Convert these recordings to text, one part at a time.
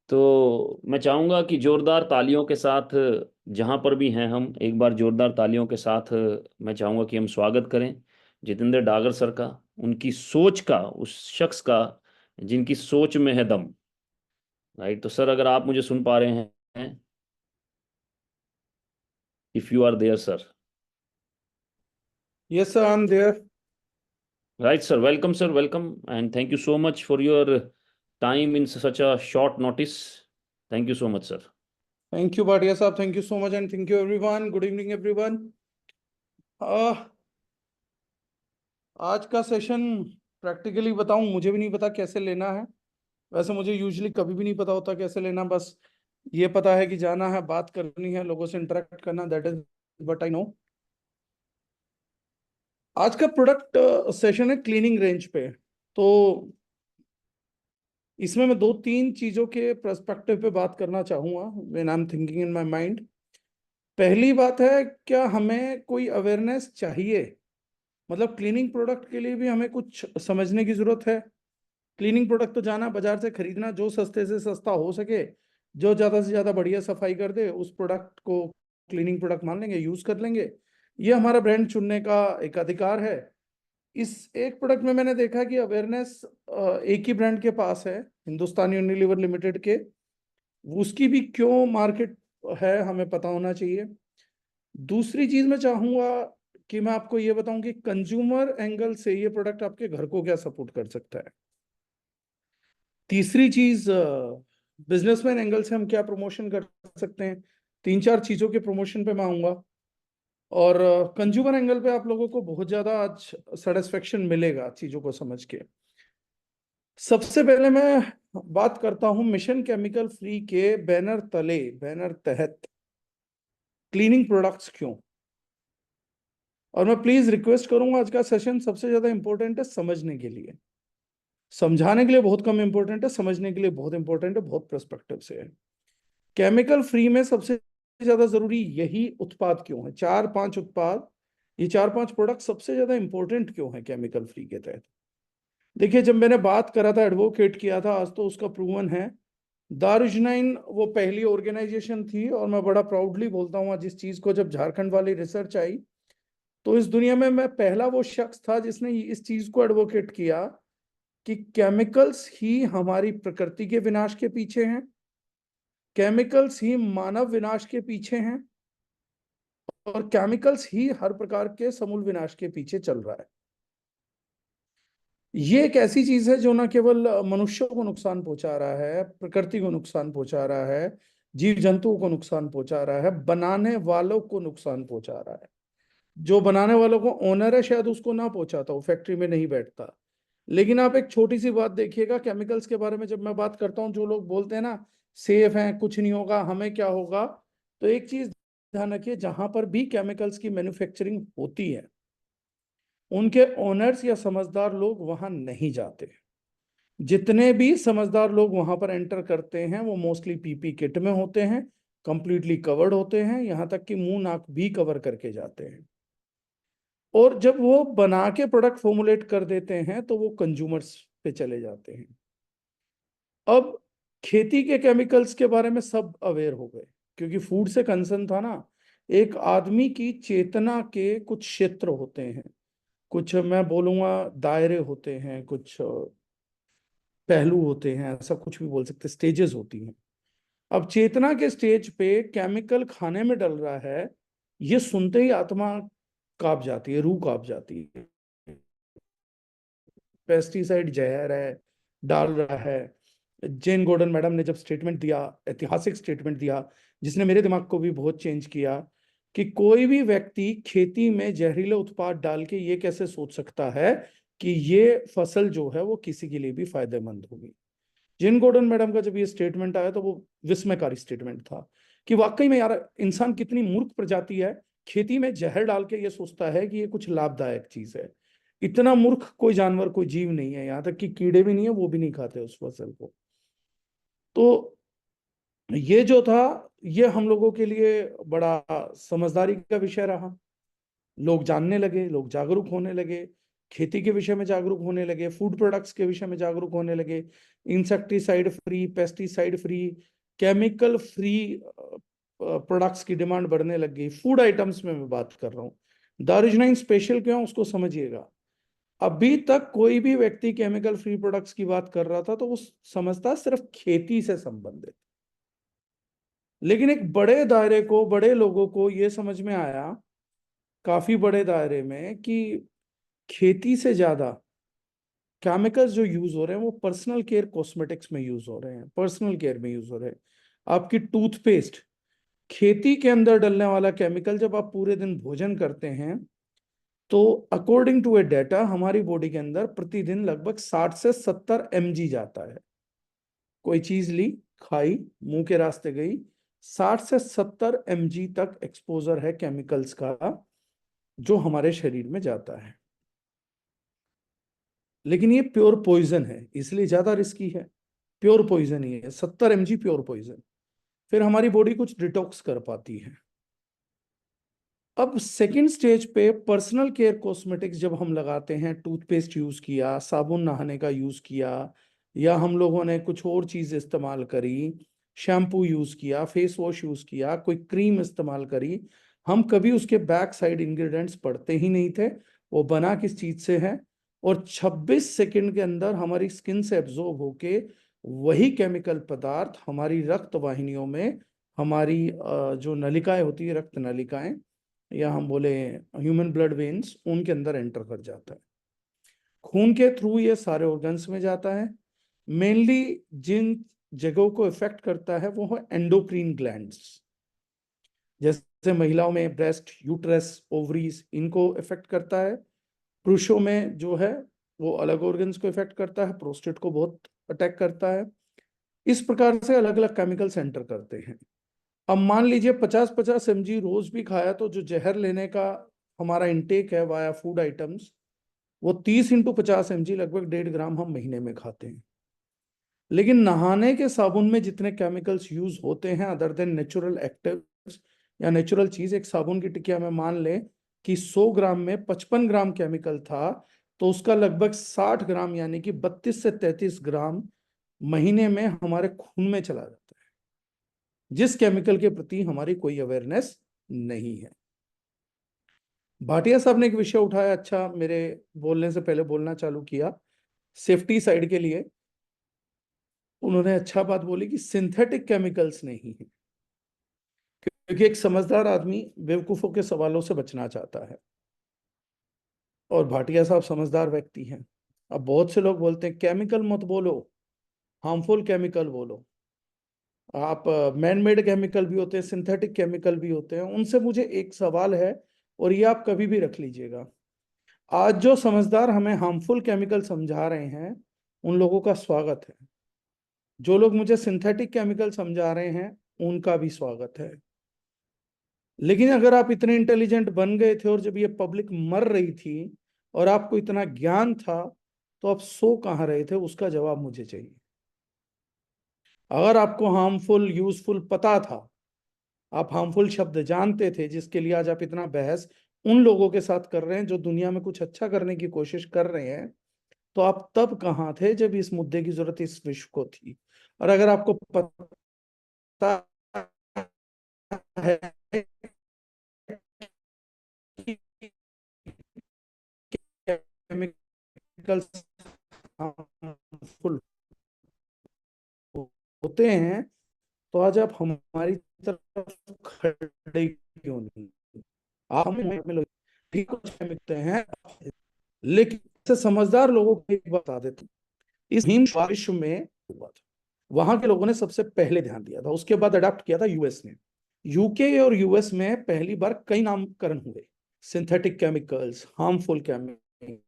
तो मैं चाहूँगा कि जोरदार तालियों के साथ, जहाँ पर भी हैं हम, एक बार जोरदार तालियों के साथ मैं चाहूँगा कि हम स्वागत करें जितेंद्र डागर सर का, उनकी सोच का, उस शख्स का जिनकी सोच में है दम। राइट, तो सर अगर आप मुझे सुन पा रहे हैं, if you are there sir. Yes, sir, I'm there. Right sir, welcome sir, welcome and thank you so much for your time in such a short notice. Thank you so much sir. Thank you, Bhatia sir. Thank you so much, and thank you everyone. Good evening, everyone. Uh, आज का session practically बताऊं, मुझे भी नहीं पता कैसे लेना है। वैसे मुझे यूजुअली कभी भी नहीं पता होता कैसे लेना, बस ये पता है कि जाना है, बात करनी है, लोगों से इंटरेक्ट करना, that is what I know. आज का प्रोडक्ट सेशन है क्लीनिंग रेंज पे। तो इसमें मैं दो तीन चीजों के पर्सपेक्टिव पे बात करना चाहूंगा when I am thinking in my mind. पहली बात है, क्या हमें कोई अवेयरनेस चाहिए? मतलब क्लीनिंग प्रोडक्ट के लिए भी हमें कुछ समझने की जरूरत है। क्लीनिंग प्रोडक्ट तो जाना बाजार से खरीदना, जो सस्ते से सस्ता हो सके, जो ज्यादा से ज्यादा बढ़िया सफाई कर दे, उस प्रोडक्ट को क्लीनिंग प्रोडक्ट मान लेंगे, यूज कर लेंगे। ये हमारा ब्रांड चुनने का एक अधिकार है। इस एक प्रोडक्ट में मैंने देखा कि अवेयरनेस एक ही ब्रांड के पास है, हिंदुस्तान यूनिलीवर लिमिटेड के। उसकी भी क्यों मार्केट है हमें पता होना चाहिए। दूसरी चीज मैं चाहूंगा कि मैं आपको ये बताऊं कि कंज्यूमर एंगल से ये प्रोडक्ट आपके घर को क्या सपोर्ट कर सकता है। तीसरी चीज, बिजनेसमैन एंगल से हम क्या प्रमोशन कर सकते हैं। तीन चार चीजों के प्रमोशन पे मैं आऊंगा। और कंज्यूमर एंगल पे आप लोगों को बहुत ज्यादा आज सेटिस्फेक्शन मिलेगा चीजों को समझ के। सबसे पहले मैं बात करता हूं मिशन केमिकल फ्री के बैनर तले, बैनर तहत क्लीनिंग प्रोडक्ट्स क्यों। और मैं प्लीज रिक्वेस्ट करूंगा, आज का सेशन सबसे ज्यादा इंपॉर्टेंट है समझने के लिए। समझाने के लिए बहुत कम इंपॉर्टेंट है, समझने के लिए बहुत इंपॉर्टेंट है, बहुत पर्सपेक्टिव से है। केमिकल फ्री में सबसे ज्यादा जरूरी यही उत्पाद क्यों है? चार पांच उत्पाद, ये चार पांच प्रोडक्ट सबसे ज्यादा इंपॉर्टेंट क्यों है केमिकल फ्री के तहत? देखिए, जब मैंने बात करा था, एडवोकेट किया था, आज तो उसका प्रूवन है। दारुजनाइन वो पहली ऑर्गेनाइजेशन थी, और मैं बड़ा प्राउडली बोलता हूँ आज इस चीज को, जब झारखंड वाली रिसर्च आई तो इस दुनिया में मैं पहला वो शख्स था जिसने इस चीज को एडवोकेट किया कि केमिकल्स ही हमारी प्रकृति के विनाश के पीछे हैं, केमिकल्स ही मानव विनाश के पीछे हैं, और केमिकल्स ही हर प्रकार के समूल विनाश के पीछे चल रहा है। ये एक ऐसी चीज है जो न केवल मनुष्यों को नुकसान पहुंचा रहा है, प्रकृति को नुकसान पहुंचा रहा है, जीव जंतुओं को नुकसान पहुंचा रहा है, बनाने वालों को नुकसान पहुंचा रहा है। जो बनाने वालों को ओनर है, शायद उसको ना पहुंचाता, वो फैक्ट्री में नहीं बैठता। लेकिन आप एक छोटी सी बात देखिएगा, केमिकल्स के बारे में जब मैं बात करता हूँ, जो लोग बोलते हैं ना सेफ है, कुछ नहीं होगा, हमें क्या होगा, तो एक चीज ध्यान रखिए, जहां पर भी केमिकल्स की मैन्युफैक्चरिंग होती है, उनके ओनर्स या समझदार लोग वहां नहीं जाते। जितने भी समझदार लोग वहां पर एंटर करते हैं वो मोस्टली पीपी किट में होते हैं, कंप्लीटली कवर्ड होते हैं, यहां तक कि मुंह नाक भी कवर करके जाते हैं। और जब वो बना के प्रोडक्ट फॉर्मुलेट कर देते हैं तो वो कंज्यूमर्स पे चले जाते हैं। अब खेती के केमिकल्स के बारे में सब अवेयर हो गए, क्योंकि फूड से कंसर्न था ना। एक आदमी की चेतना के कुछ क्षेत्र होते हैं, कुछ मैं बोलूंगा दायरे होते हैं, कुछ पहलू होते हैं, ऐसा कुछ भी बोल सकते, स्टेजेस होती हैं। अब चेतना के स्टेज पे केमिकल खाने में डल रहा है, ये सुनते ही आत्मा कांप जाती है, रूह कांप जाती है। पेस्टिसाइड जहर है, डाल रहा है। जेन गॉर्डन मैडम ने जब स्टेटमेंट दिया, ऐतिहासिक स्टेटमेंट दिया, जिसने मेरे दिमाग को भी बहुत चेंज किया, कि कोई भी व्यक्ति खेती में जहरीले उत्पाद डाल के ये कैसे सोच सकता है कि ये फसल जो है वो किसी के लिए भी फायदेमंद होगी। जेन गॉर्डन मैडम का जब ये स्टेटमेंट आया तो वो विस्मयकारी स्टेटमेंट था कि वाकई में यार, इंसान कितनी मूर्ख प्रजाति है, खेती में जहर डाल के ये सोचता है कि ये कुछ लाभदायक चीज है। इतना मूर्ख कोई जानवर, कोई जीव नहीं है, यहाँ तक कि कीड़े भी नहीं है, वो भी नहीं खाते उस फसल को। तो ये जो था, ये हम लोगों के लिए बड़ा समझदारी का विषय रहा। लोग जानने लगे, लोग जागरूक होने लगे, खेती के विषय में जागरूक होने लगे, फूड प्रोडक्ट्स के विषय में जागरूक होने लगे, insecticide free, pesticide free, chemical free products की डिमांड बढ़ने लग गई। फूड आइटम्स में मैं बात कर रहा हूँ। दारुजनाइन स्पेशल क्यों, उसको समझिएगा। अभी तक कोई भी व्यक्ति केमिकल फ्री प्रोडक्ट्स की बात कर रहा था तो वो समझता सिर्फ खेती से संबंधित, लेकिन एक बड़े दायरे को, बड़े लोगों को ये समझ में आया, काफी बड़े दायरे में, कि खेती से ज्यादा केमिकल्स जो यूज हो रहे हैं वो पर्सनल केयर कॉस्मेटिक्स में यूज हो रहे हैं, पर्सनल केयर में यूज हो रहे हैं। आपकी टूथपेस्ट, खेती के अंदर डलने वाला केमिकल, जब आप पूरे दिन भोजन करते हैं तो अकॉर्डिंग टू ए डेटा हमारी बॉडी के अंदर प्रतिदिन लगभग 60 से 70 mg जाता है। कोई चीज ली, खाई, मुंह के रास्ते गई, 60 से 70 mg तक एक्सपोजर है केमिकल्स का जो हमारे शरीर में जाता है। लेकिन ये प्योर पॉइजन है, इसलिए ज्यादा रिस्की है। प्योर पॉइजन ही है, 70 mg प्योर पॉइजन। फिर हमारी बॉडी कुछ डिटॉक्स कर पाती है। अब सेकेंड स्टेज पे पर्सनल केयर कॉस्मेटिक्स जब हम लगाते हैं, टूथपेस्ट यूज किया, साबुन नहाने का यूज किया, या हम लोगों ने कुछ और चीज इस्तेमाल करी, शैम्पू यूज किया, फेस वॉश यूज किया, कोई क्रीम इस्तेमाल करी, हम कभी उसके बैक साइड इंग्रेडिएंट्स पढ़ते ही नहीं थे वो बना किस चीज से है, और 26 सेकंड के अंदर हमारी स्किन से एब्जॉर्ब होके वही केमिकल पदार्थ हमारी रक्त वाहिनियों में, हमारी जो नलिकाएं होती है, रक्त नलिकाएं, या हम बोले ह्यूमन ब्लड वेन्स, उनके अंदर एंटर कर जाता है। खून के थ्रू ये सारे ऑर्गन्स में जाता है। मेनली जिन जगहों को इफेक्ट करता है वो है एंडोक्रीन ग्लैंड्स, जैसे महिलाओं में ब्रेस्ट, यूट्रस, ओवरीज, इनको इफेक्ट करता है। पुरुषों में जो है वो अलग ऑर्गन्स को इफेक्ट करता है, प्रोस्टेट को बहुत अटैक करता है। इस प्रकार से अलग अलग केमिकल्स एंटर करते हैं। अब मान लीजिए 50-50 mg रोज भी खाया तो जो जहर लेने का हमारा इंटेक है वाया फूड आइटम्स, वो 30 × 50 mg, लगभग 1.5 ग्राम हम महीने में खाते हैं। लेकिन नहाने के साबुन में जितने केमिकल्स यूज होते हैं अदर देन नेचुरल एक्टिव्स या नेचुरल चीज, एक साबुन की टिकिया में मान लें कि 100 ग्राम में 55 ग्राम केमिकल था, तो उसका लगभग 60 ग्राम यानी कि 32 से 33 ग्राम महीने में हमारे खून में चला जाता है, जिस केमिकल के प्रति हमारी कोई अवेयरनेस नहीं है। भाटिया साहब ने एक विषय उठाया, अच्छा, मेरे बोलने से पहले बोलना चालू किया सेफ्टी साइड के लिए। उन्होंने अच्छा बात बोली कि सिंथेटिक केमिकल्स नहीं है, क्योंकि एक समझदार आदमी बेवकूफों के सवालों से बचना चाहता है, और भाटिया साहब समझदार व्यक्ति हैं। अब बहुत से लोग बोलते हैं केमिकल मत बोलो, हार्मफुल केमिकल बोलो। आप मैन मेड केमिकल भी होते हैं, सिंथेटिक केमिकल भी होते हैं। उनसे मुझे एक सवाल है, और ये आप कभी भी रख लीजिएगा। आज जो समझदार हमें हार्मफुल केमिकल समझा रहे हैं उन लोगों का स्वागत है, जो लोग मुझे सिंथेटिक केमिकल समझा रहे हैं उनका भी स्वागत है। लेकिन अगर आप इतने इंटेलिजेंट बन गए थे और जब ये पब्लिक मर रही थी और आपको इतना ज्ञान था, तो आप सो कहाँ रहे थे, उसका जवाब मुझे चाहिए। अगर आपको हार्मफुल यूजफुल पता था, आप हार्मफुल शब्द जानते थे जिसके लिए आज आप इतना बहस उन लोगों के साथ कर रहे हैं जो दुनिया में कुछ अच्छा करने की कोशिश कर रहे हैं, तो आप तब कहाँ थे जब इस मुद्दे की जरूरत इस विश्व को थी। और अगर आपको पता है कि केमिकल्स हार्मफुल होते हैं, तो आज आप हमारी तरफ खड़े क्यों नहीं? आप हमें ठीक कुछ मिलते हैं, लेकिन से समझदार लोगों को एक बात बता देते, इस हिम विश्व में हुआ था, वहां के लोगों ने सबसे पहले ध्यान दिया था, उसके बाद अडॉप्ट किया था यूएस ने। यूके और यूएस में पहली बार कई नामकरण हुए, synthetic chemicals, harmful chemicals,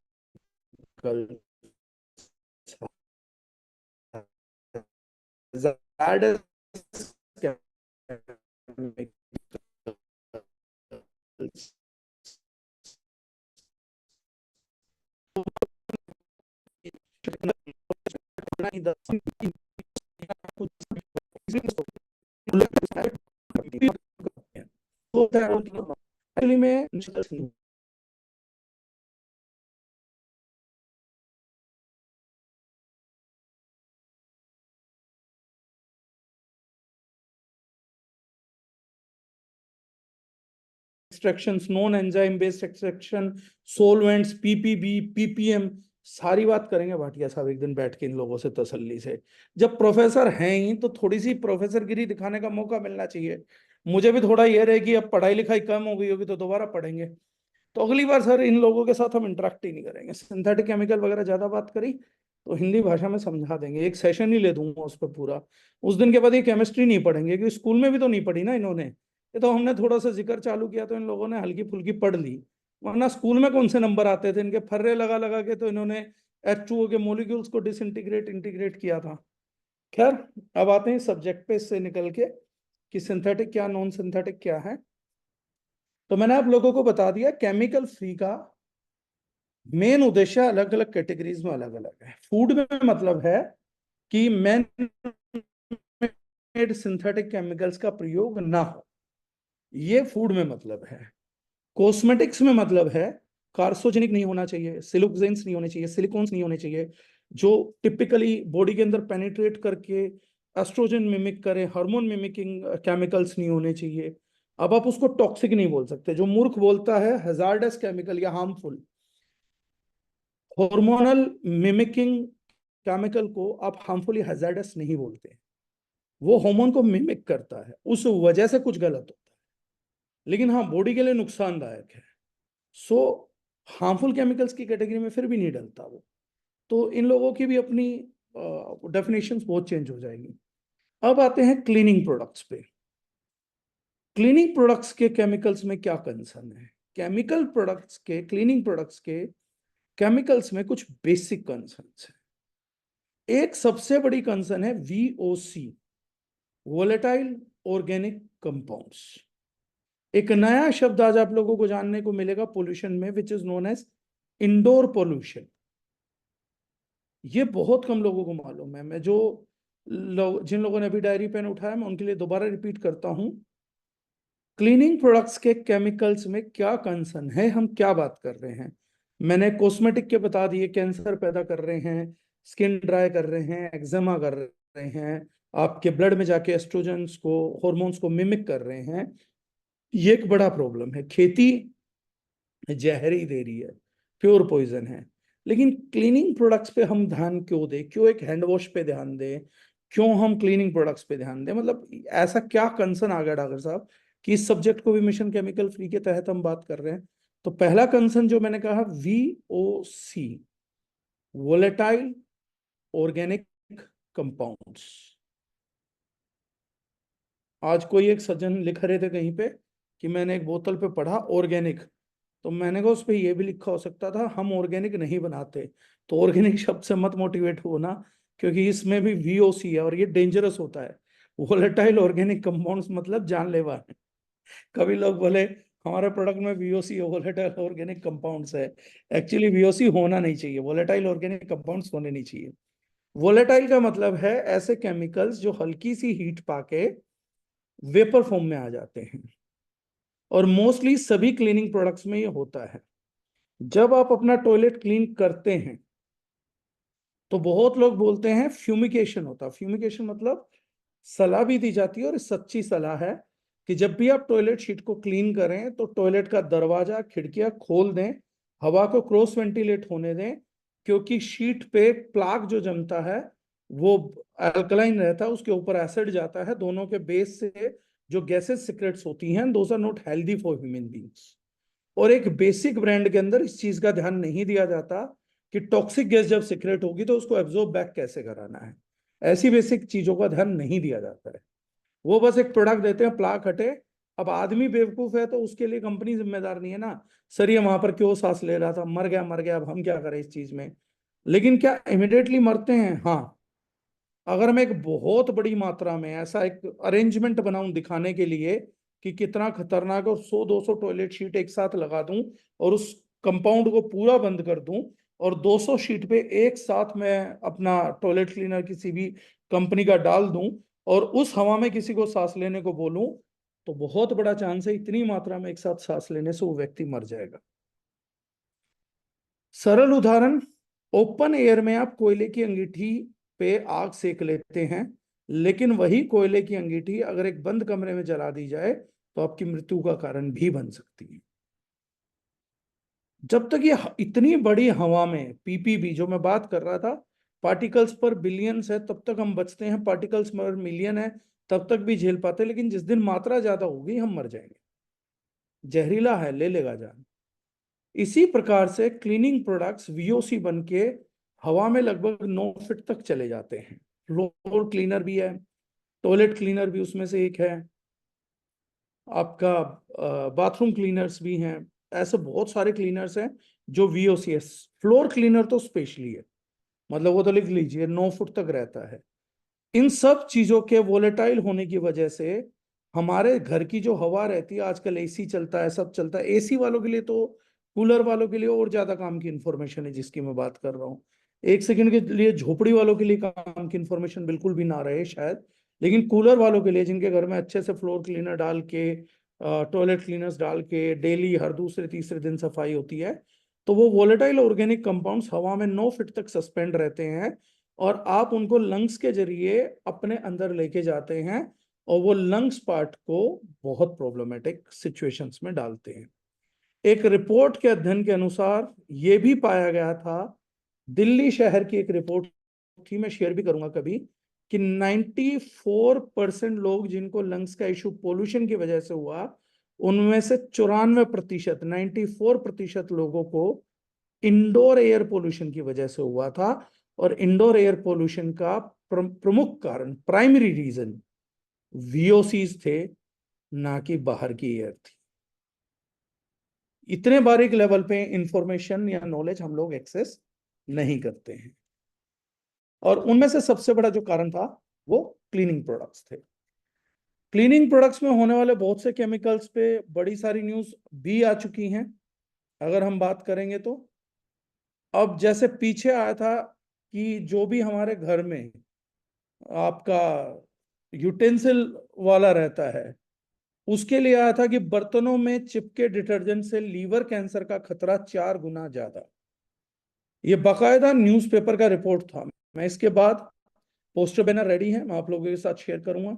actually में extraction, non enzyme based extraction, solvents, PPB, PPM, सारी बात करेंगे भाटिया साहब एक दिन बैठ के इन लोगों से तसल्ली से। जब प्रोफेसर हैं ही तो थोड़ी सी प्रोफेसरगिरी दिखाने का मौका मिलना चाहिए। मुझे भी थोड़ा ये रहे कि अब पढ़ाई लिखाई कम हो गई होगी तो दोबारा पढ़ेंगे, तो अगली बार सर इन लोगों के साथ हम इंटरेक्ट ही नहीं करेंगे। सिंथेटिक केमिकल वगैरह ज्यादा बात करी तो हिंदी भाषा में समझा देंगे, एक सेशन ही ले दूंगा उस पर पूरा। उस दिन के बाद ये केमिस्ट्री नहीं पढ़ेंगे, क्योंकि स्कूल में भी तो नहीं पढ़ी ना इन्होंने, ये तो हमने थोड़ा सा जिक्र चालू किया तो इन लोगों ने हल्की फुल्की पढ़ ली, वरना स्कूल में कौन से नंबर आते थे इनके, फर्रे लगा लगा के तो इन्होंने H2O के मोलिक्यूल्स को डिसइंटीग्रेट इंटीग्रेट किया था। खैर, अब आते हैं सब्जेक्ट पे से निकल के कि सिंथेटिक क्या, नॉन सिंथेटिक क्या है। तो मैंने आप लोगों को बता दिया केमिकल फ्री का मेन उद्देश्य अलग अलग कैटेगरीज में अलग अलग है। फूड में मतलब है कि मैन मेड सिंथेटिक केमिकल्स का प्रयोग ना हो, ये फूड में मतलब है। कॉस्मेटिक्स में मतलब है कार्सोजेनिक नहीं होना चाहिए, सिलुक्सेंस नहीं होने चाहिए, सिलिकॉन्स नहीं होने चाहिए, जो टिपिकली बॉडी के अंदर पेनिट्रेट करके एस्ट्रोजन मिमिक करे, हार्मोन मिमिकिंग केमिकल्स नहीं होने चाहिए। अब आप उसको टॉक्सिक नहीं बोल सकते, जो मूर्ख बोलता है हैजार्डस केमिकल या हार्मफुल, हार्मोनल मिमिकिंग केमिकल को आप हार्मफुल या हैजार्डस नहीं बोलते, वो हार्मोन को मिमिक करता है, उस वजह से कुछ गलत होता है, लेकिन हाँ बॉडी के लिए नुकसानदायक है। सो हार्मफुल केमिकल्स की कैटेगरी में फिर भी नहीं डलता वो। तो इन लोगों की भी अपनी डेफिनेशंस बहुत चेंज हो जाएगी। अब आते हैं क्लीनिंग प्रोडक्ट्स पे। क्लीनिंग प्रोडक्ट्स के केमिकल्स में क्या कंसर्न है? केमिकल प्रोडक्ट्स के, क्लीनिंग प्रोडक्ट्स के केमिकल्स में कुछ बेसिक कंसर्न्स हैं। एक सबसे बड़ी कंसर्न है VOC, वोलेटाइल ऑर्गेनिक कंपाउंड्स। एक नया शब्द आज आप लोगों को जानने को मिलेगा पोल्यूशन में, which is known as indoor pollution. ये बहुत कम लोगों को मालूम है। मैं जिन लोगों ने अभी डायरी पेन उठाया मैं उनके लिए दोबारा रिपीट करता हूं। क्लीनिंग प्रोडक्ट्स के केमिकल्स में क्या कंसर्न है, हम क्या बात कर रहे हैं? मैंने कॉस्मेटिक के बता दिए, कैंसर पैदा कर रहे हैं, स्किन ड्राई कर रहे हैं, एक्जिमा कर रहे हैं, आपके ब्लड में जाके एस्ट्रोजेंस को, हॉर्मोन्स को मिमिक कर रहे हैं। ये एक बड़ा प्रॉब्लम है। खेती जहरी दे रही है, प्योर पॉइजन है। लेकिन क्लीनिंग प्रोडक्ट्स पे हम ध्यान क्यों दें? क्यों एक हैंड वॉश पे ध्यान दें? क्यों हम क्लीनिंग प्रोडक्ट्स पे ध्यान दें? मतलब ऐसा क्या कंसर्न आ गया डॉक्टर साहब कि इस सब्जेक्ट को भी मिशन केमिकल फ्री के तहत हम बात कर रहे हैं? तो पहला कंसर्न जो मैंने कहा, VOC, वोलेटाइल ऑर्गेनिक कंपाउंड्स। आज कोई एक सज्जन लिख रहे थे कहीं पे कि मैंने एक बोतल पे पढ़ा ऑर्गेनिक, तो मैंने कहा उस पर यह भी लिखा हो सकता था हम ऑर्गेनिक नहीं बनाते। तो ऑर्गेनिक शब्द से मत मोटिवेट हो ना, क्योंकि इसमें भी VOC है और ये डेंजरस होता है। वोलेटाइल ऑर्गेनिक कंपाउंड्स मतलब जानलेवा है। कभी लोग बोले हमारे प्रोडक्ट में VOC वोलेटाइल ऑर्गेनिक कंपाउंड्स है, एक्चुअली VOC होना नहीं चाहिए, वोलेटाइल ऑर्गेनिक कंपाउंड्स होने नहीं चाहिए। वोलेटाइल का मतलब है ऐसे केमिकल्स जो हल्की सी हीट पाके वेपर फॉर्म में आ जाते हैं, और मोस्टली सभी क्लीनिंग प्रोडक्ट्स में ये होता है। जब आप अपना टॉयलेट क्लीन करते हैं तो बहुत लोग बोलते हैं फ्यूमिकेशन होता है। फ्यूमिकेशन मतलब सलाह भी दी जाती है, और सच्ची सलाह है कि जब भी आप टॉयलेट शीट को क्लीन करें तो टॉयलेट का दरवाजा खिड़कियां खोल दें, हवा को क्रॉस वेंटिलेट होने दें, क्योंकि शीट पे प्लाक जो जमता है वो अल्कलाइन रहता है, उसके ऊपर एसिड जाता है, दोनों के बेस से जो गैसेस सिक्रेट्स होती हैं, those are not healthy for human beings. और एक बेसिक ब्रांड के अंदर इस चीज का ध्यान नहीं दिया जाता कि टॉक्सिक गैस जब सिक्रेट होगी तो उसको एब्जॉर्ब बैक कैसे कराना है। ऐसी बेसिक चीजों का ध्यान नहीं दिया जाता है। वो बस एक प्रोडक्ट देते हैं, प्लाक हटे। अब आदमी बेवकूफ है तो उसके लिए कंपनी जिम्मेदार नहीं है ना, सर ये वहां पर क्यों सांस ले रहा था, मर गया मर गया, अब हम क्या करें इस चीज में। लेकिन क्या इमिडिएटली मरते हैं? हाँ। अगर मैं एक बहुत बड़ी मात्रा में ऐसा एक अरेंजमेंट बनाऊं दिखाने के लिए कि कितना खतरनाक, और 100-200 टॉयलेट शीट एक साथ लगा दूं और उस कंपाउंड को पूरा बंद कर दूं, और 200 शीट पे एक साथ मैं अपना टॉयलेट क्लीनर किसी भी कंपनी का डाल दूं और उस हवा में किसी को सांस लेने को बोलूं, तो बहुत बड़ा चांस है इतनी मात्रा में एक साथ सांस लेने से वो व्यक्ति मर जाएगा। सरल उदाहरण, ओपन एयर में आप कोयले की अंगीठी पे आग सेक लेते हैं, लेकिन वही कोयले की अंगीठी अगर एक बंद कमरे में जला दी जाए तो आपकी मृत्यु का कारण भी बन सकती है। जब तक ये इतनी बड़ी हवा में पीपीबी जो मैं बात कर रहा था, पार्टिकल्स पर बिलियंस है, तब तक हम बचते हैं, पार्टिकल्स पर मिलियन है तब तक भी झेल पाते हैं, लेकिन जिस दिन मात्रा ज्यादा होगी हम मर जाएंगे। जहरीला है, ले लेगा जान। इसी प्रकार से क्लीनिंग प्रोडक्ट्स वीओसी बन के हवा में लगभग 9 फीट तक चले जाते हैं। फ्लोर क्लीनर भी है, टॉयलेट क्लीनर भी उसमें से एक है, आपका बाथरूम क्लीनर्स भी हैं। ऐसे बहुत सारे क्लीनर्स हैं जो वीओसीएस, फ्लोर क्लीनर तो स्पेशली है, मतलब वो तो लिख लीजिए 9 फुट तक रहता है। इन सब चीजों के वोलेटाइल होने की वजह से हमारे घर की जो हवा रहती है, आजकल एसी चलता है, सब चलता है, एसी वालों के लिए तो, कूलर वालों के लिए और ज्यादा काम की इंफॉर्मेशन है जिसकी मैं बात कर रहा हूँ। एक सेकंड के लिए झोपड़ी वालों के लिए काम की इंफॉर्मेशन बिल्कुल भी ना रहे शायद, लेकिन कूलर वालों के लिए जिनके घर में अच्छे से फ्लोर क्लीनर डाल के, टॉयलेट क्लीनर्स डाल के डेली हर दूसरे तीसरे दिन सफाई होती है, तो वो वोलेटाइल ऑर्गेनिक कंपाउंड्स हवा में 9 फीट तक सस्पेंड रहते हैं और आप उनको लंग्स के जरिए अपने अंदर लेके जाते हैं और वो लंग्स पार्ट को बहुत प्रॉब्लमेटिक सिचुएशंस में डालते हैं। एक रिपोर्ट के अध्ययन के अनुसार ये भी पाया गया था, दिल्ली शहर की एक रिपोर्ट थी, मैं शेयर भी करूंगा कभी, कि 94% लोग जिनको लंग्स का इशू पोल्यूशन की वजह से हुआ, उनमें से 94%, 94% लोगों को इंडोर एयर पोल्यूशन की वजह से हुआ था। और इंडोर एयर पोल्यूशन का प्रमुख कारण, प्राइमरी रीजन वीओसीज थे, ना कि बाहर की एयर थी। इतने बारीक लेवल पे इंफॉर्मेशन या नॉलेज हम लोग एक्सेस नहीं करते हैं। और उनमें से सबसे बड़ा जो कारण था वो क्लीनिंग प्रोडक्ट्स थे। क्लीनिंग प्रोडक्ट्स में होने वाले बहुत से केमिकल्स पे बड़ी सारी न्यूज भी आ चुकी हैं अगर हम बात करेंगे तो। अब जैसे पीछे आया था कि जो भी हमारे घर में आपका यूटेंसिल वाला रहता है, उसके लिए आया था कि बर्तनों में चिपके डिटर्जेंट से लीवर कैंसर का खतरा 4 गुना ज्यादा। ये बाकायदा न्यूज़पेपर का रिपोर्ट था। मैं इसके बाद पोस्टर बैनर रेडी है, मैं आप लोगों के साथ शेयर करूंगा।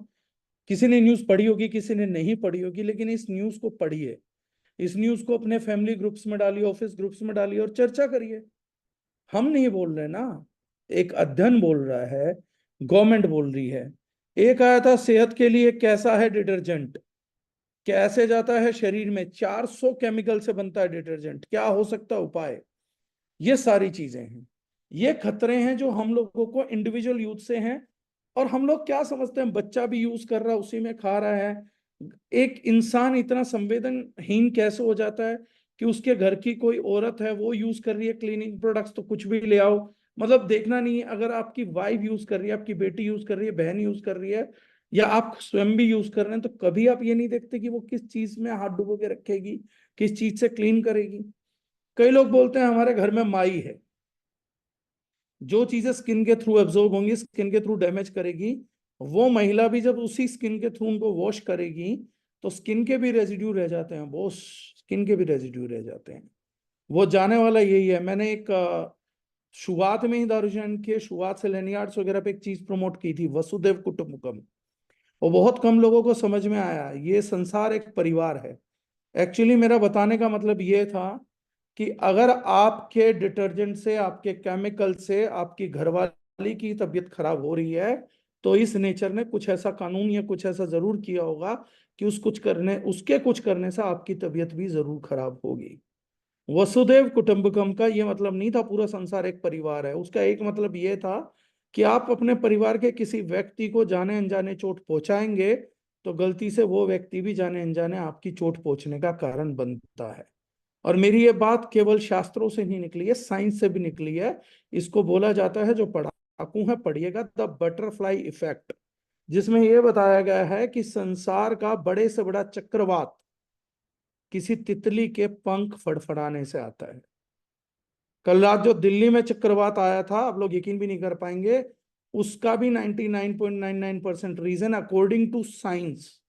किसी ने न्यूज़ पढ़ी होगी, किसी ने नहीं पढ़ी होगी, लेकिन इस न्यूज़ को पढ़िए, इस न्यूज़ को अपने फैमिली ग्रुप्स में डालिए, ऑफिस ग्रुप्स में डालिए और चर्चा करिए। हम नहीं बोल रहे ना, एक अध्ययन बोल रहा है, गवर्नमेंट बोल रही है। एक आया था सेहत के लिए कैसा है डिटर्जेंट, कैसे जाता है शरीर में, 400 केमिकल से बनता है डिटर्जेंट, क्या हो सकता है उपाय। ये सारी चीजें हैं, ये खतरे हैं जो हम लोगों को इंडिविजुअल यूज से हैं। और हम लोग क्या समझते हैं, बच्चा भी यूज कर रहा है, उसी में खा रहा है। एक इंसान इतना संवेदनहीन कैसे हो जाता है कि उसके घर की कोई औरत है वो यूज कर रही है क्लीनिंग प्रोडक्ट्स तो कुछ भी ले आओ। मतलब देखना नहीं है, अगर आपकी वाइफ यूज कर रही है, आपकी बेटी यूज कर रही है, बहन यूज कर रही है, या आप स्वयं भी यूज कर रहे हैं, तो कभी आप ये नहीं देखते कि वो किस चीज में हाथ डुबो के रखेगी, किस चीज से क्लीन करेगी। कई लोग बोलते हैं हमारे घर में माई है, जो चीजें स्किन के थ्रू एब्जॉर्ब होंगी, स्किन के थ्रू डैमेज करेगी, वो महिला भी जब उसी स्किन के थ्रू उनको वॉश करेगी तो स्किन के भी रेजिड्यू रह जाते हैं, वो स्किन के भी रेजिड्यू रह जाते हैं। वो जाने वाला यही है। मैंने एक शुरुआत में ही दारूजन के शुरुआत से लेनियार्ड्स वगैरह पे एक चीज प्रमोट की थी, वसुदेव कुटुंबकम। वो बहुत कम लोगों को समझ में आया, ये संसार एक परिवार है। एक्चुअली मेरा बताने का मतलब ये था कि अगर आपके डिटर्जेंट से, आपके केमिकल से आपकी घरवाली की तबीयत खराब हो रही है, तो इस नेचर ने कुछ ऐसा कानून या कुछ ऐसा जरूर किया होगा कि उसके कुछ करने से आपकी तबीयत भी जरूर खराब होगी। वसुदेव कुटुंबकम का ये मतलब नहीं था पूरा संसार एक परिवार है, उसका एक मतलब ये था कि आप अपने परिवार के किसी व्यक्ति को जाने अनजाने चोट पहुंचाएंगे तो गलती से वो व्यक्ति भी जाने अनजाने आपकी चोट पहुंचने का कारण बनता है। और मेरी ये बात केवल शास्त्रों से नहीं निकली है, साइंस से भी निकली है। इसको बोला जाता है, जो पढ़ाकू है पढ़िएगा, द बटरफ्लाई इफेक्ट, जिसमें यह बताया गया है कि संसार का बड़े से बड़ा चक्रवात किसी तितली के पंख फड़फड़ाने से आता है। कल रात जो दिल्ली में चक्रवात आया था, आप लोग यकीन भी नहीं कर पाएंगे, उसका भी 99.99% रीजन अकॉर्डिंग टू साइंस,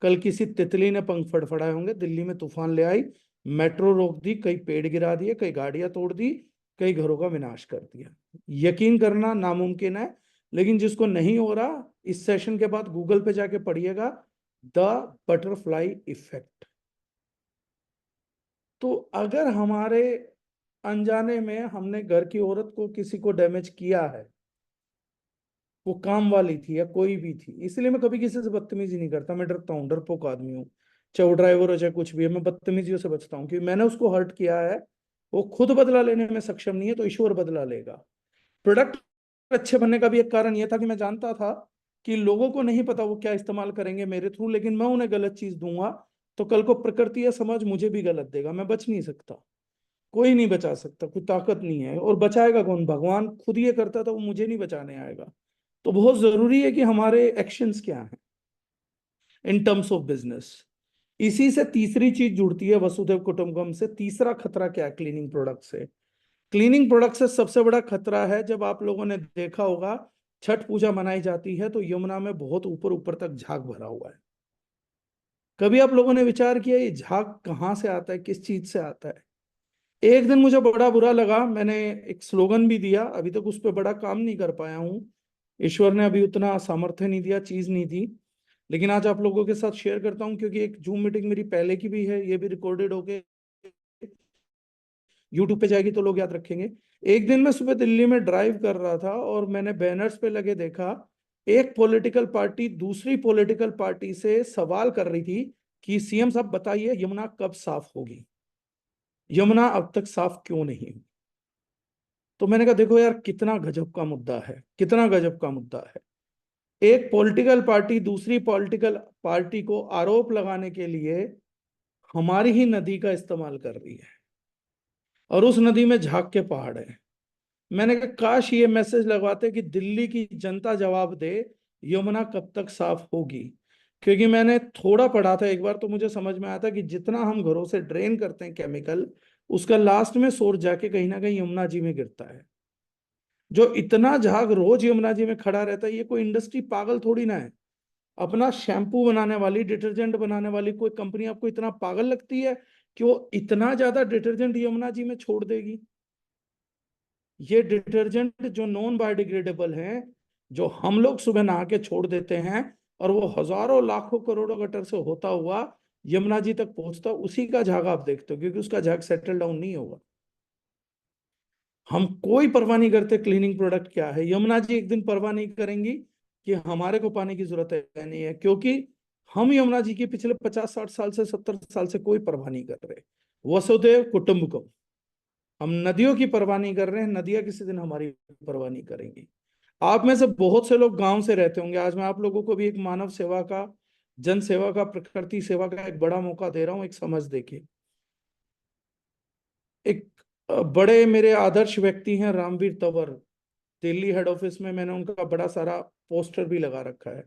कल किसी तितली ने पंख फड़फड़ाए होंगे, दिल्ली में तूफान ले आई, मेट्रो रोक दी, कई पेड़ गिरा दिए, कई गाड़ियां तोड़ दी, कई घरों का विनाश कर दिया। यकीन करना नामुमकिन है, लेकिन जिसको नहीं हो रहा, इस सेशन के बाद गूगल पे जाके पढ़िएगा, द बटरफ्लाई इफेक्ट। तो अगर हमारे अनजाने में हमने घर की औरत को किसी को डैमेज किया है, वो काम वाली थी या कोई भी थी, इसलिए मैं कभी किसी से बदतमीजी नहीं करता, मैं डरता हूँ, डरपोक आदमी हूँ। चाहे वो ड्राइवर हो चाहे कुछ भी है, मैं बदतमीजियों से बचता हूँ, क्योंकि मैंने उसको हर्ट किया है। वो खुद बदला लेने में सक्षम नहीं है तो ईश्वर बदला लेगा। प्रोडक्ट अच्छे बनने का भी एक कारण यह था कि मैं जानता था कि लोगों को नहीं पता वो क्या इस्तेमाल करेंगे मेरे थ्रू, लेकिन मैं उन्हें गलत चीज दूंगा तो कल को प्रकृति या समाज मुझे भी गलत देगा, मैं बच नहीं सकता। कोई नहीं बचा सकता, कोई ताकत नहीं है। और बचाएगा कौन? भगवान खुद ये करता था, वो मुझे नहीं बचाने आएगा। तो बहुत जरूरी है कि हमारे एक्शंस क्या हैं इन टर्म्स ऑफ बिजनेस। इसी से तीसरी चीज जुड़ती है वसुधैव कुटुंबकम से। तीसरा खतरा क्या है क्लीनिंग प्रोडक्ट से? क्लीनिंग प्रोडक्ट से सबसे बड़ा खतरा है, जब आप लोगों ने देखा होगा छठ पूजा मनाई जाती है तो यमुना में बहुत ऊपर ऊपर तक झाग भरा हुआ है। कभी आप लोगों ने विचार किया ये झाग कहाँ से आता है, किस चीज से आता है? एक दिन मुझे बड़ा बुरा लगा, मैंने एक स्लोगन भी दिया, अभी तक उस पर बड़ा काम नहीं कर पाया हूँ। ईश्वर ने अभी उतना सामर्थ्य नहीं दिया, चीज नहीं दी। लेकिन आज आप लोगों के साथ शेयर करता हूँ, क्योंकि एक जूम मीटिंग मेरी पहले की भी है, ये भी रिकॉर्डेड होके यूट्यूब पे जाएगी तो लोग याद रखेंगे। एक दिन मैं सुबह दिल्ली में ड्राइव कर रहा था और मैंने बैनर्स पे लगे देखा, एक पॉलिटिकल पार्टी दूसरी पॉलिटिकल पार्टी से सवाल कर रही थी कि सीएम साहब बताइए यमुना कब साफ होगी, यमुना अब तक साफ क्यों नहीं हुई? तो मैंने कहा देखो यार, कितना गजब का मुद्दा है, कितना गजब का मुद्दा है। एक पॉलिटिकल पार्टी दूसरी पॉलिटिकल पार्टी को आरोप लगाने के लिए हमारी ही नदी का इस्तेमाल कर रही है, और उस नदी में झाग के पहाड़ है। मैंने कहा काश ये मैसेज लगवाते कि दिल्ली की जनता जवाब दे यमुना कब तक साफ होगी। क्योंकि मैंने थोड़ा पढ़ा था एक बार, तो मुझे समझ में आया था कि जितना हम घरों से ड्रेन करते हैं केमिकल, उसका लास्ट में सोर्स जाके कहीं ना कहीं यमुना जी में गिरता है। जो इतना झाग रोज यमुना जी में खड़ा रहता है, ये कोई इंडस्ट्री पागल थोड़ी ना है। अपना शैम्पू बनाने वाली, डिटर्जेंट बनाने वाली कोई कंपनी आपको इतना पागल लगती है कि वो इतना ज्यादा डिटर्जेंट यमुना जी में छोड़ देगी? ये डिटर्जेंट जो नॉन बायोडिग्रेडेबल हैं, जो हम लोग सुबह नहा के छोड़ देते हैं, और वो हजारों लाखों करोड़ों गटर से होता हुआ यमुना जी तक पहुंचता, उसी का झाग आप देखते हो, क्योंकि उसका झाग सेटल डाउन नहीं होगा। हम कोई परवाह नहीं करते क्लीनिंग प्रोडक्ट क्या है। यमुना जी एक दिन परवाह नहीं करेंगी कि हमारे को पानी की जरूरत है नहीं है, क्योंकि हम यमुना जी की पिछले 50-60 साल से 70 साल से कोई परवाह नहीं कर रहे। वसुधैव कुटुंबकम। हम नदियों की परवाह नहीं कर रहे हैं, नदियां किसी दिन हमारी परवाह नहीं करेंगी। आप में से बहुत से लोग गांव से रहते होंगे, आज मैं आप लोगों को भी एक मानव सेवा का, जन सेवा का, प्रकृति सेवा का एक बड़ा मौका दे रहा हूं, एक समझ देके। एक बड़े मेरे आदर्श व्यक्ति हैं रामवीर तंवर, दिल्ली हेड ऑफिस में मैंने उनका बड़ा सारा पोस्टर भी लगा रखा है।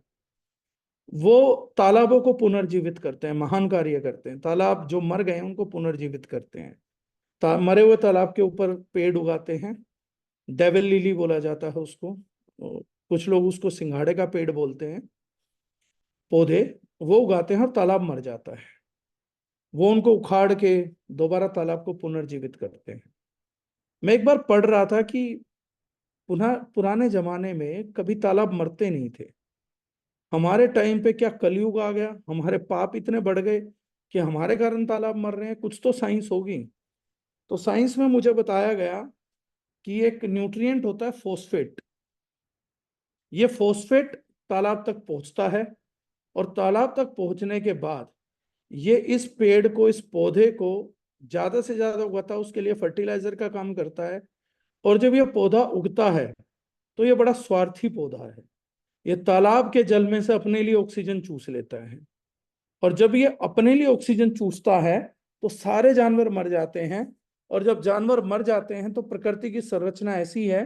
वो तालाबों को पुनर्जीवित करते हैं, महान कार्य करते हैं। तालाब जो मर गए हैं उनको पुनर्जीवित करते हैं। मरे हुए तालाब के ऊपर पेड़ उगाते हैं, डेविल लिली बोला जाता है उसको, कुछ लोग उसको सिंघाड़े का पेड़ बोलते हैं, पौधे वो उगाते हैं और तालाब मर जाता है। वो उनको उखाड़ के दोबारा तालाब को पुनर्जीवित करते हैं। मैं एक बार पढ़ रहा था कि पुनः पुराने जमाने में कभी तालाब मरते नहीं थे। हमारे टाइम पे क्या कलयुग आ गया, हमारे पाप इतने बढ़ गए कि हमारे कारण तालाब मर रहे हैं? कुछ तो साइंस होगी। तो साइंस में मुझे बताया गया कि एक न्यूट्रिएंट होता है फोस्फेट। ये फोस्फेट तालाब तक पहुंचता है, और तालाब तक पहुंचने के बाद ये इस पेड़ को, इस पौधे को ज्यादा से ज्यादा उगाता है, उसके लिए फर्टिलाइजर का काम करता है। और जब ये पौधा उगता है तो ये बड़ा स्वार्थी पौधा है। ये तालाब के जल में से अपने लिए ऑक्सीजन चूस लेता है, और जब ये अपने लिए ऑक्सीजन चूसता है तो सारे जानवर मर जाते हैं। और जब जानवर मर जाते हैं तो प्रकृति की संरचना ऐसी है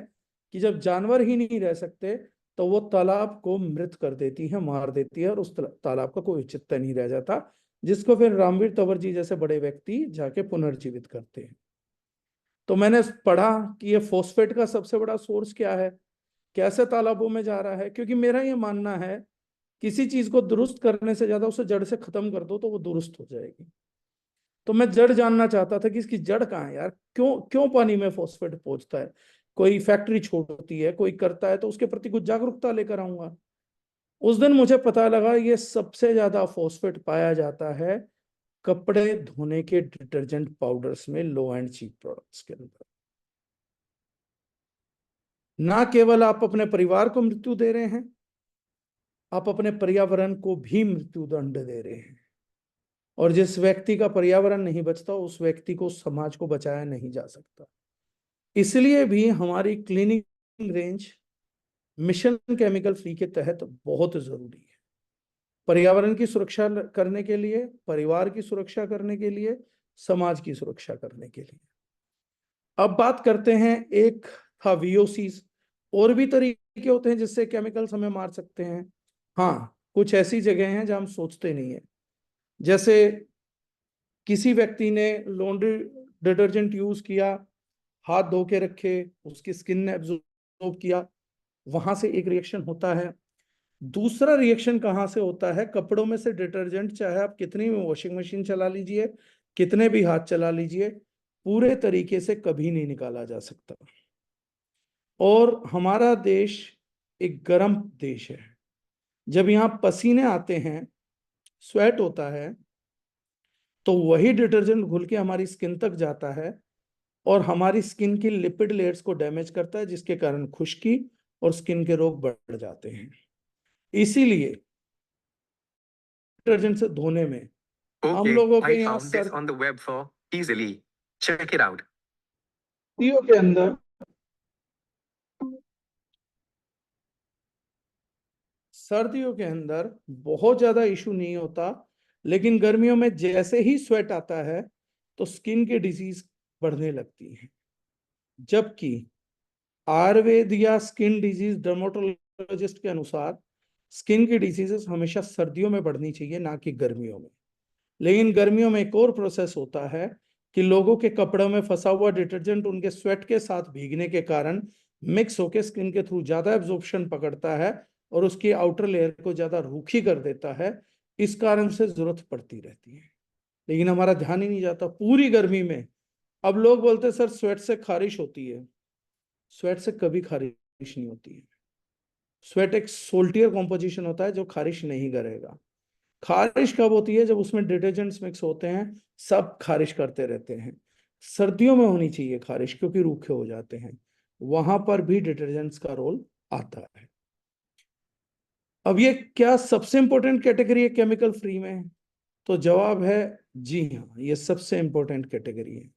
कि जब जानवर ही नहीं रह सकते तो वो तालाब को मृत कर देती है, मार देती है, और उस तालाब का कोई औचित्य नहीं रह जाता, जिसको फिर रामवीर तंवर जी जैसे बड़े व्यक्ति जाके पुनर्जीवित करते हैं। तो मैंने पढ़ा कि ये फॉस्फेट का सबसे बड़ा सोर्स क्या है, कैसे तालाबों में जा रहा है। क्योंकि मेरा ये मानना है, किसी चीज को दुरुस्त करने से ज्यादा उसे जड़ से खत्म कर दो तो वो दुरुस्त हो जाएगी। तो मैं जड़ जानना चाहता था कि इसकी जड़ कहाँ है यार, क्यों क्यों पानी में फॉस्फेट पहुंचता है? कोई फैक्ट्री छोड़ती है, कोई करता है, तो उसके प्रति कुछ जागरूकता लेकर आऊंगा। उस दिन मुझे पता लगा ये सबसे ज्यादा फॉस्फेट पाया जाता है कपड़े धोने के डिटर्जेंट पाउडर्स में, लो एंड चीप प्रोडक्ट्स के अंदर। ना केवल आप अपने परिवार को मृत्यु दे रहे हैं, आप अपने पर्यावरण को भी मृत्यु दंड दे रहे हैं। और जिस व्यक्ति का पर्यावरण नहीं बचता, उस व्यक्ति को, समाज को बचाया नहीं जा सकता। इसलिए भी हमारी cleaning range mission chemical free के तहत बहुत जरूरी है, पर्यावरण की सुरक्षा करने के लिए, परिवार की सुरक्षा करने के लिए, समाज की सुरक्षा करने के लिए। अब बात करते हैं, एक था वीओसीज, और भी तरीके होते हैं जिससे केमिकल्स हमें मार सकते हैं। हाँ, कुछ ऐसी जगह हैं जहां हम सोचते नहीं है, जैसे किसी व्यक्ति ने लॉन्ड्री डिटर्जेंट यूज किया, हाथ धो के रखे, उसकी स्किन ने एब्जॉर्ब किया, वहां से एक रिएक्शन होता है। दूसरा रिएक्शन कहां से होता है? कपड़ों में से डिटर्जेंट, चाहे आप कितनी भी वॉशिंग मशीन चला लीजिए, कितने भी हाथ चला लीजिए, पूरे तरीके से कभी नहीं निकाला जा सकता। और हमारा देश एक गर्म देश है, जब यहाँ पसीने आते हैं, स्वेट होता है, तो वही डिटर्जेंट घुल के हमारी स्किन तक जाता है और हमारी स्किन की लिपिड लेयर्स को डैमेज करता है, जिसके कारण खुश्की और स्किन के रोग बढ़ जाते हैं। इसीलिए डिटर्जेंट से धोने में हम लोगों के यहाँ सर्दियों के अंदर बहुत ज्यादा इशू नहीं होता, लेकिन गर्मियों में जैसे ही स्वेट आता है तो स्किन की डिजीज बढ़ने लगती है। जबकि आयुर्वेद या स्किन डिजीज डर्मेटोलॉजिस्ट के अनुसार स्किन की डिजीजेस हमेशा सर्दियों में बढ़नी चाहिए, ना कि गर्मियों में। लेकिन गर्मियों में एक और प्रोसेस होता है कि लोगों के कपड़ों में फंसा हुआ डिटर्जेंट उनके स्वेट के साथ भीगने के कारण मिक्स होकर स्किन के थ्रू ज्यादा एब्जॉर्प्शन पकड़ता है और उसकी आउटर लेयर को ज्यादा रूखी कर देता है। इस कारण से जरूरत पड़ती रहती है, लेकिन हमारा ध्यान ही नहीं जाता पूरी गर्मी में। अब लोग बोलते हैं सर स्वेट से खारिश होती है। स्वेट से कभी खारिश नहीं होती है। स्वेट एक सोल्टियर कॉम्पोजिशन होता है जो खारिश नहीं करेगा। खारिश कब होती है? जब उसमें डिटर्जेंट्स मिक्स होते हैं, सब खारिश करते रहते हैं। सर्दियों में होनी चाहिए खारिश, क्योंकि रूखे हो जाते हैं, वहां पर भी डिटर्जेंट्स का रोल आता है। अब ये क्या सबसे इंपॉर्टेंट कैटेगरी है केमिकल फ्री में? तो जवाब है जी हाँ, ये सबसे इंपॉर्टेंट कैटेगरी है।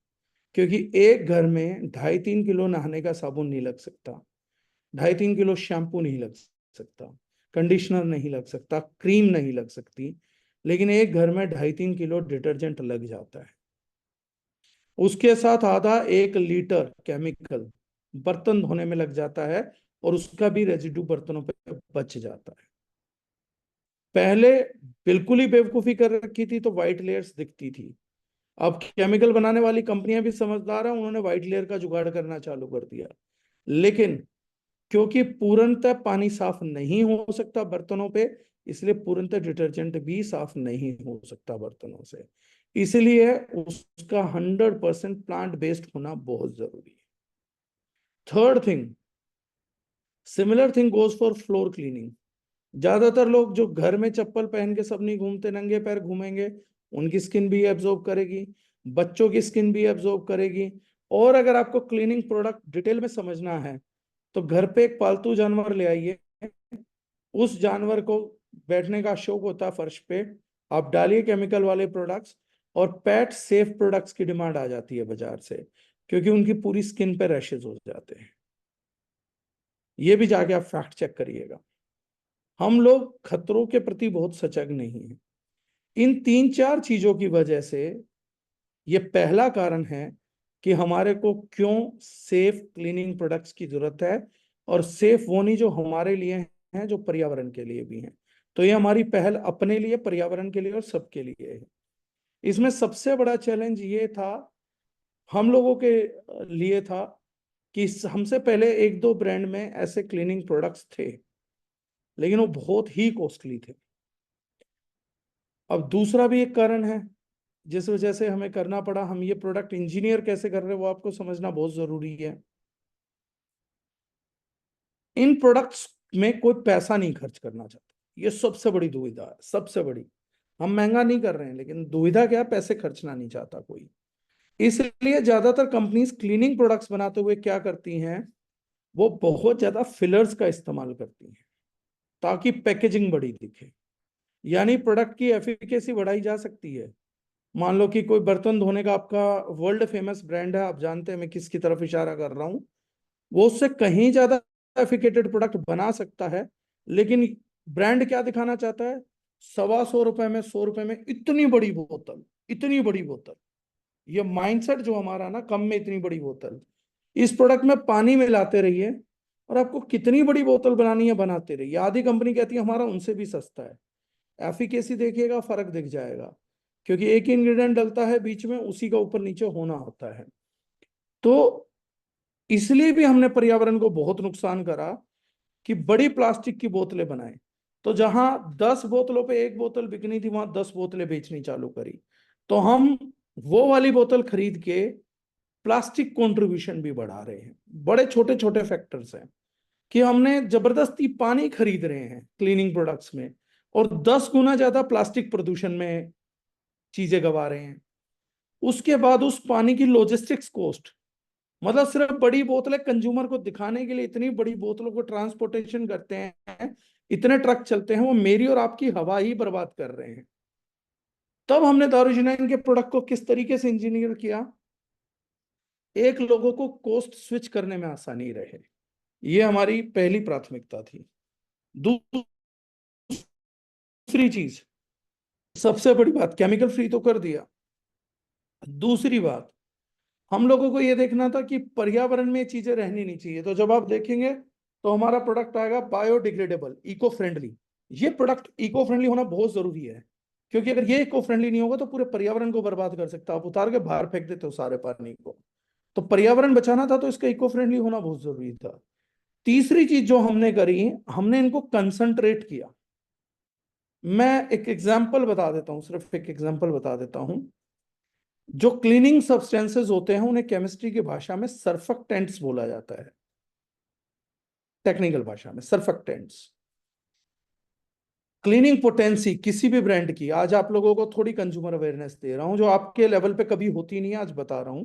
क्योंकि एक घर में 2.5-3 किलो नहाने का साबुन नहीं लग सकता, 2.5-3 किलो शैम्पू नहीं लग सकता, कंडीशनर नहीं लग सकता, क्रीम नहीं लग सकती, लेकिन एक घर में 2.5-3 किलो डिटर्जेंट लग जाता है। उसके साथ आधा 1 लीटर केमिकल बर्तन धोने में लग जाता है, और उसका भी रेजिड्यू बर्तनों पे बच जाता है। पहले बिल्कुल ही बेवकूफी कर रखी थी तो व्हाइट लेयर्स दिखती थी। अब केमिकल बनाने वाली कंपनियां भी समझदार है, उन्होंने व्हाइट लेयर का जुगाड़ करना चालू कर दिया। लेकिन क्योंकि पूर्णतः पानी साफ नहीं हो सकता बर्तनों पे, इसलिए पूर्णतः डिटर्जेंट भी साफ नहीं हो सकता बर्तनों से। इसलिए उसका 100% प्लांट बेस्ड होना बहुत जरूरी है। Third thing, similar thing goes for floor cleaning. ज्यादातर लोग जो घर में चप्पल पहन के सब नहीं घूमते, नंगे पैर घूमेंगे, उनकी स्किन भी एब्जॉर्ब करेगी, बच्चों की स्किन भी एब्जॉर्ब करेगी। और अगर आपको क्लीनिंग प्रोडक्ट डिटेल में समझना है, तो घर पे एक पालतू जानवर ले आइए, उस जानवर को बैठने का शौक होता है फर्श पे, आप डालिए केमिकल वाले प्रोडक्ट्स, और पेट सेफ प्रोडक्ट्स की डिमांड आ जाती है बाजार से, क्योंकि उनकी पूरी स्किन पे रैशेज हो जाते हैं। ये भी जाके आप फैक्ट चेक करिएगा। हम लोग खतरों के प्रति बहुत सजग नहीं है। इन 3-4 चीजों की वजह से ये पहला कारण है कि हमारे को क्यों सेफ क्लीनिंग प्रोडक्ट्स की जरूरत है, और सेफ वो नहीं जो हमारे लिए हैं, जो पर्यावरण के लिए भी हैं। तो ये हमारी पहल अपने लिए, पर्यावरण के लिए और सबके लिए है। इसमें सबसे बड़ा चैलेंज ये था, हम लोगों के लिए था, कि हमसे पहले 1-2 ब्रांड में ऐसे क्लीनिंग प्रोडक्ट्स थे, लेकिन वो बहुत ही कॉस्टली थे। अब दूसरा भी एक कारण है जिस वजह से हमें करना पड़ा, हम ये प्रोडक्ट इंजीनियर कैसे कर रहे हैं वो आपको समझना बहुत जरूरी है। इन प्रोडक्ट्स में कोई पैसा नहीं खर्च करना चाहता, ये सबसे बड़ी दुविधा है, सबसे बड़ी। हम महंगा नहीं कर रहे हैं, लेकिन दुविधा क्या है, पैसे खर्चना नहीं चाहता कोई। इसलिए ज्यादातर कंपनीज क्लीनिंग प्रोडक्ट्स बनाते हुए क्या करती हैं, वो बहुत ज्यादा फिलर्स का इस्तेमाल करती हैं ताकि पैकेजिंग बड़ी दिखे। यानी प्रोडक्ट की एफिकेसी बढ़ाई जा सकती है। मान लो कि कोई बर्तन धोने का आपका वर्ल्ड फेमस ब्रांड है, आप जानते हैं मैं किसकी तरफ इशारा कर रहा हूं, वो उससे कहीं ज्यादा एफिकेटेड प्रोडक्ट बना सकता है, लेकिन ब्रांड क्या दिखाना चाहता है, 125 रुपए में, 100 रुपए में इतनी बड़ी बोतल, इतनी बड़ी बोतल। ये माइंडसेट जो हमारा ना, कम में इतनी बड़ी बोतल, इस प्रोडक्ट में पानी मिलाते रहिए और आपको कितनी बड़ी बोतल बनानी है बनाते रहिए। आधी कंपनी कहती है हमारा उनसे भी सस्ता है। एफिकेसी देखिएगा, फर्क दिख जाएगा, क्योंकि एक ही इंग्रेडिएंट डलता है बीच में, उसी का ऊपर नीचे होना होता है। तो इसलिए भी हमने पर्यावरण को बहुत नुकसान करा कि बड़ी प्लास्टिक की बोतलें बनाए। तो जहां 10 बोतलों पे एक बोतल बिकनी थी, वहां 10 बोतलें बेचनी चालू करी। तो हम वो वाली बोतल खरीद के प्लास्टिक कंट्रीब्यूशन भी बढ़ा रहे हैं। बड़े छोटे छोटे फैक्टर्स हैं कि हमने जबरदस्ती पानी खरीद रहे हैं क्लीनिंग प्रोडक्ट्स में, और 10 गुना ज्यादा प्लास्टिक प्रदूषण में चीजें गवा रहे हैं। उसके बाद उस पानी की लॉजिस्टिक्स कॉस्ट, मतलब सिर्फ बड़ी बोतलें कंज्यूमर को दिखाने के लिए इतनी बड़ी बोतलों को ट्रांसपोर्टेशन करते हैं, इतने ट्रक चलते हैं, वो मेरी और आपकी हवा ही बर्बाद कर रहे हैं। तब हमने दारूजिनाइन के प्रोडक्ट को किस तरीके से इंजीनियर किया, एक, लोगों को कॉस्ट स्विच करने में आसानी रहे। ये हमारी पहली प्राथमिकता थी। दूसरी चीज, सबसे बड़ी बात, केमिकल फ्री तो कर दिया। दूसरी बात, हम लोगों को यह देखना था कि पर्यावरण में ये चीजें रहनी नहीं चाहिए। तो जब आप देखेंगे तो हमारा प्रोडक्ट आएगा बायोडिग्रेडेबल, इको फ्रेंडली। ये प्रोडक्ट इको फ्रेंडली होना बहुत जरूरी है, क्योंकि अगर ये इको फ्रेंडली नहीं होगा तो पूरे पर्यावरण को बर्बाद कर सकता है। आप उतार के बाहर फेंक देते हो सारे पानी को। तो पर्यावरण बचाना था तो इसका इको फ्रेंडली होना बहुत जरूरी था। तीसरी चीज जो हमने करी, हमने इनको कंसंट्रेट किया। मैं एक एग्जाम्पल बता देता हूं, सिर्फ एक एग्जाम्पल बता देता हूं। जो क्लीनिंग सब्सटेंसेस होते हैं उन्हें केमिस्ट्री की भाषा में सर्फेक्टेंट्स बोला जाता है, टेक्निकल भाषा में सर्फेक्टेंट्स। क्लीनिंग पोटेंसी किसी भी ब्रांड की, आज आप लोगों को थोड़ी कंज्यूमर अवेयरनेस दे रहा हूं जो आपके लेवल पे कभी होती नहीं है, आज बता रहा हूं।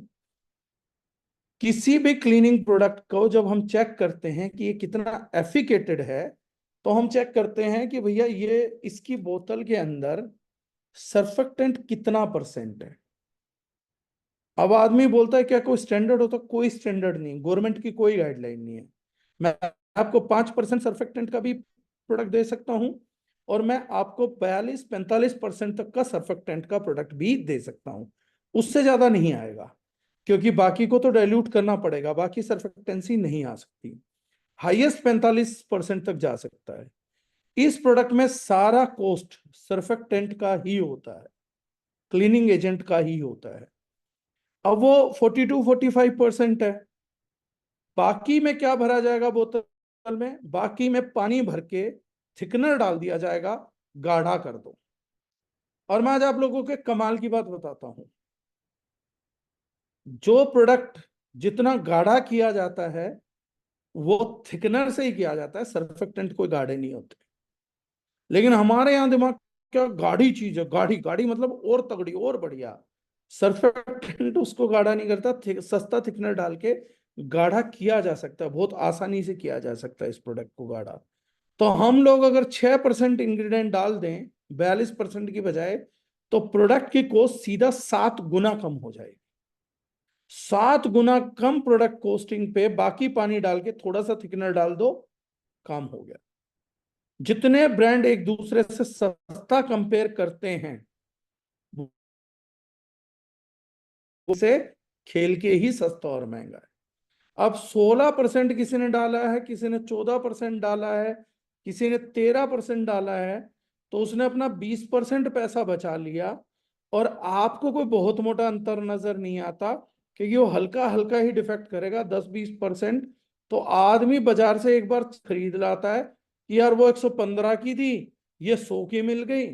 किसी भी क्लीनिंग प्रोडक्ट को जब हम चेक करते हैं कि ये कितना एफिकेटेड है, तो हम चेक करते हैं कि भैया ये इसकी बोतल के अंदर सर्फेक्टेंट कितना परसेंट है। अब आदमी बोलता है क्या कोई स्टैंडर्ड होता, कोई स्टैंडर्ड नहीं, गवर्नमेंट की कोई गाइडलाइन नहीं है। मैं आपको 5% सर्फेक्टेंट का भी प्रोडक्ट दे सकता हूं, और मैं आपको 42-45% तक का सर्फेक्टेंट का प्रोडक्ट भी दे सकता हूं। उससे ज्यादा नहीं आएगा, क्योंकि बाकी को तो डाइल्यूट करना पड़ेगा, बाकी सर्फेक्टेंसी नहीं आ सकती। हाईएस्ट 45% तक जा सकता है। इस प्रोडक्ट में सारा कॉस्ट सर्फेक्टेंट का ही होता है, क्लीनिंग एजेंट का ही होता है। अब वो 42-45% है। बाकी में क्या भरा जाएगा बोतल में, बाकी में पानी भर के थिकनर डाल दिया जाएगा, गाढ़ा कर दो। और मैं आज आप लोगों के कमाल की बात बताता हूं, जो प्रोडक्ट जितना गाढ़ा किया जाता है वो थिकनर से ही किया जाता है, सर्फेक्टेंट कोई गाढ़े नहीं होते। लेकिन हमारे यहाँ दिमाग, क्या गाढ़ी चीज है, गाढ़ी गाढ़ी मतलब और तगड़ी और बढ़िया। सरफेक्टेंट उसको गाढ़ा नहीं करता, सस्ता थिकनर डाल के गाढ़ा किया जा सकता है, बहुत आसानी से किया जा सकता है इस प्रोडक्ट को गाढ़ा। तो हम लोग अगर 6% इंग्रेडिएंट डाल दें 42% की बजाय, तो प्रोडक्ट की कॉस्ट सीधा 7 गुना कम हो जाएगी। 7 गुना कम प्रोडक्ट कॉस्टिंग पे बाकी पानी डाल के थोड़ा सा थिकनर डाल दो, काम हो गया। जितने ब्रांड एक दूसरे से सस्ता कंपेयर करते हैं, उसे खेल के ही सस्ता और महंगा है। अब 16% किसी ने डाला है, किसी ने 14% डाला है, किसी ने 13% डाला है, तो उसने अपना 20% पैसा बचा लिया। और आपको कोई बहुत मोटा अंतर नजर नहीं आता, क्योंकि वो हल्का हल्का ही डिफेक्ट करेगा, 10-20%। तो आदमी बाजार से एक बार खरीद लाता है कि यार वो 115 की थी, ये 100 की मिल गई।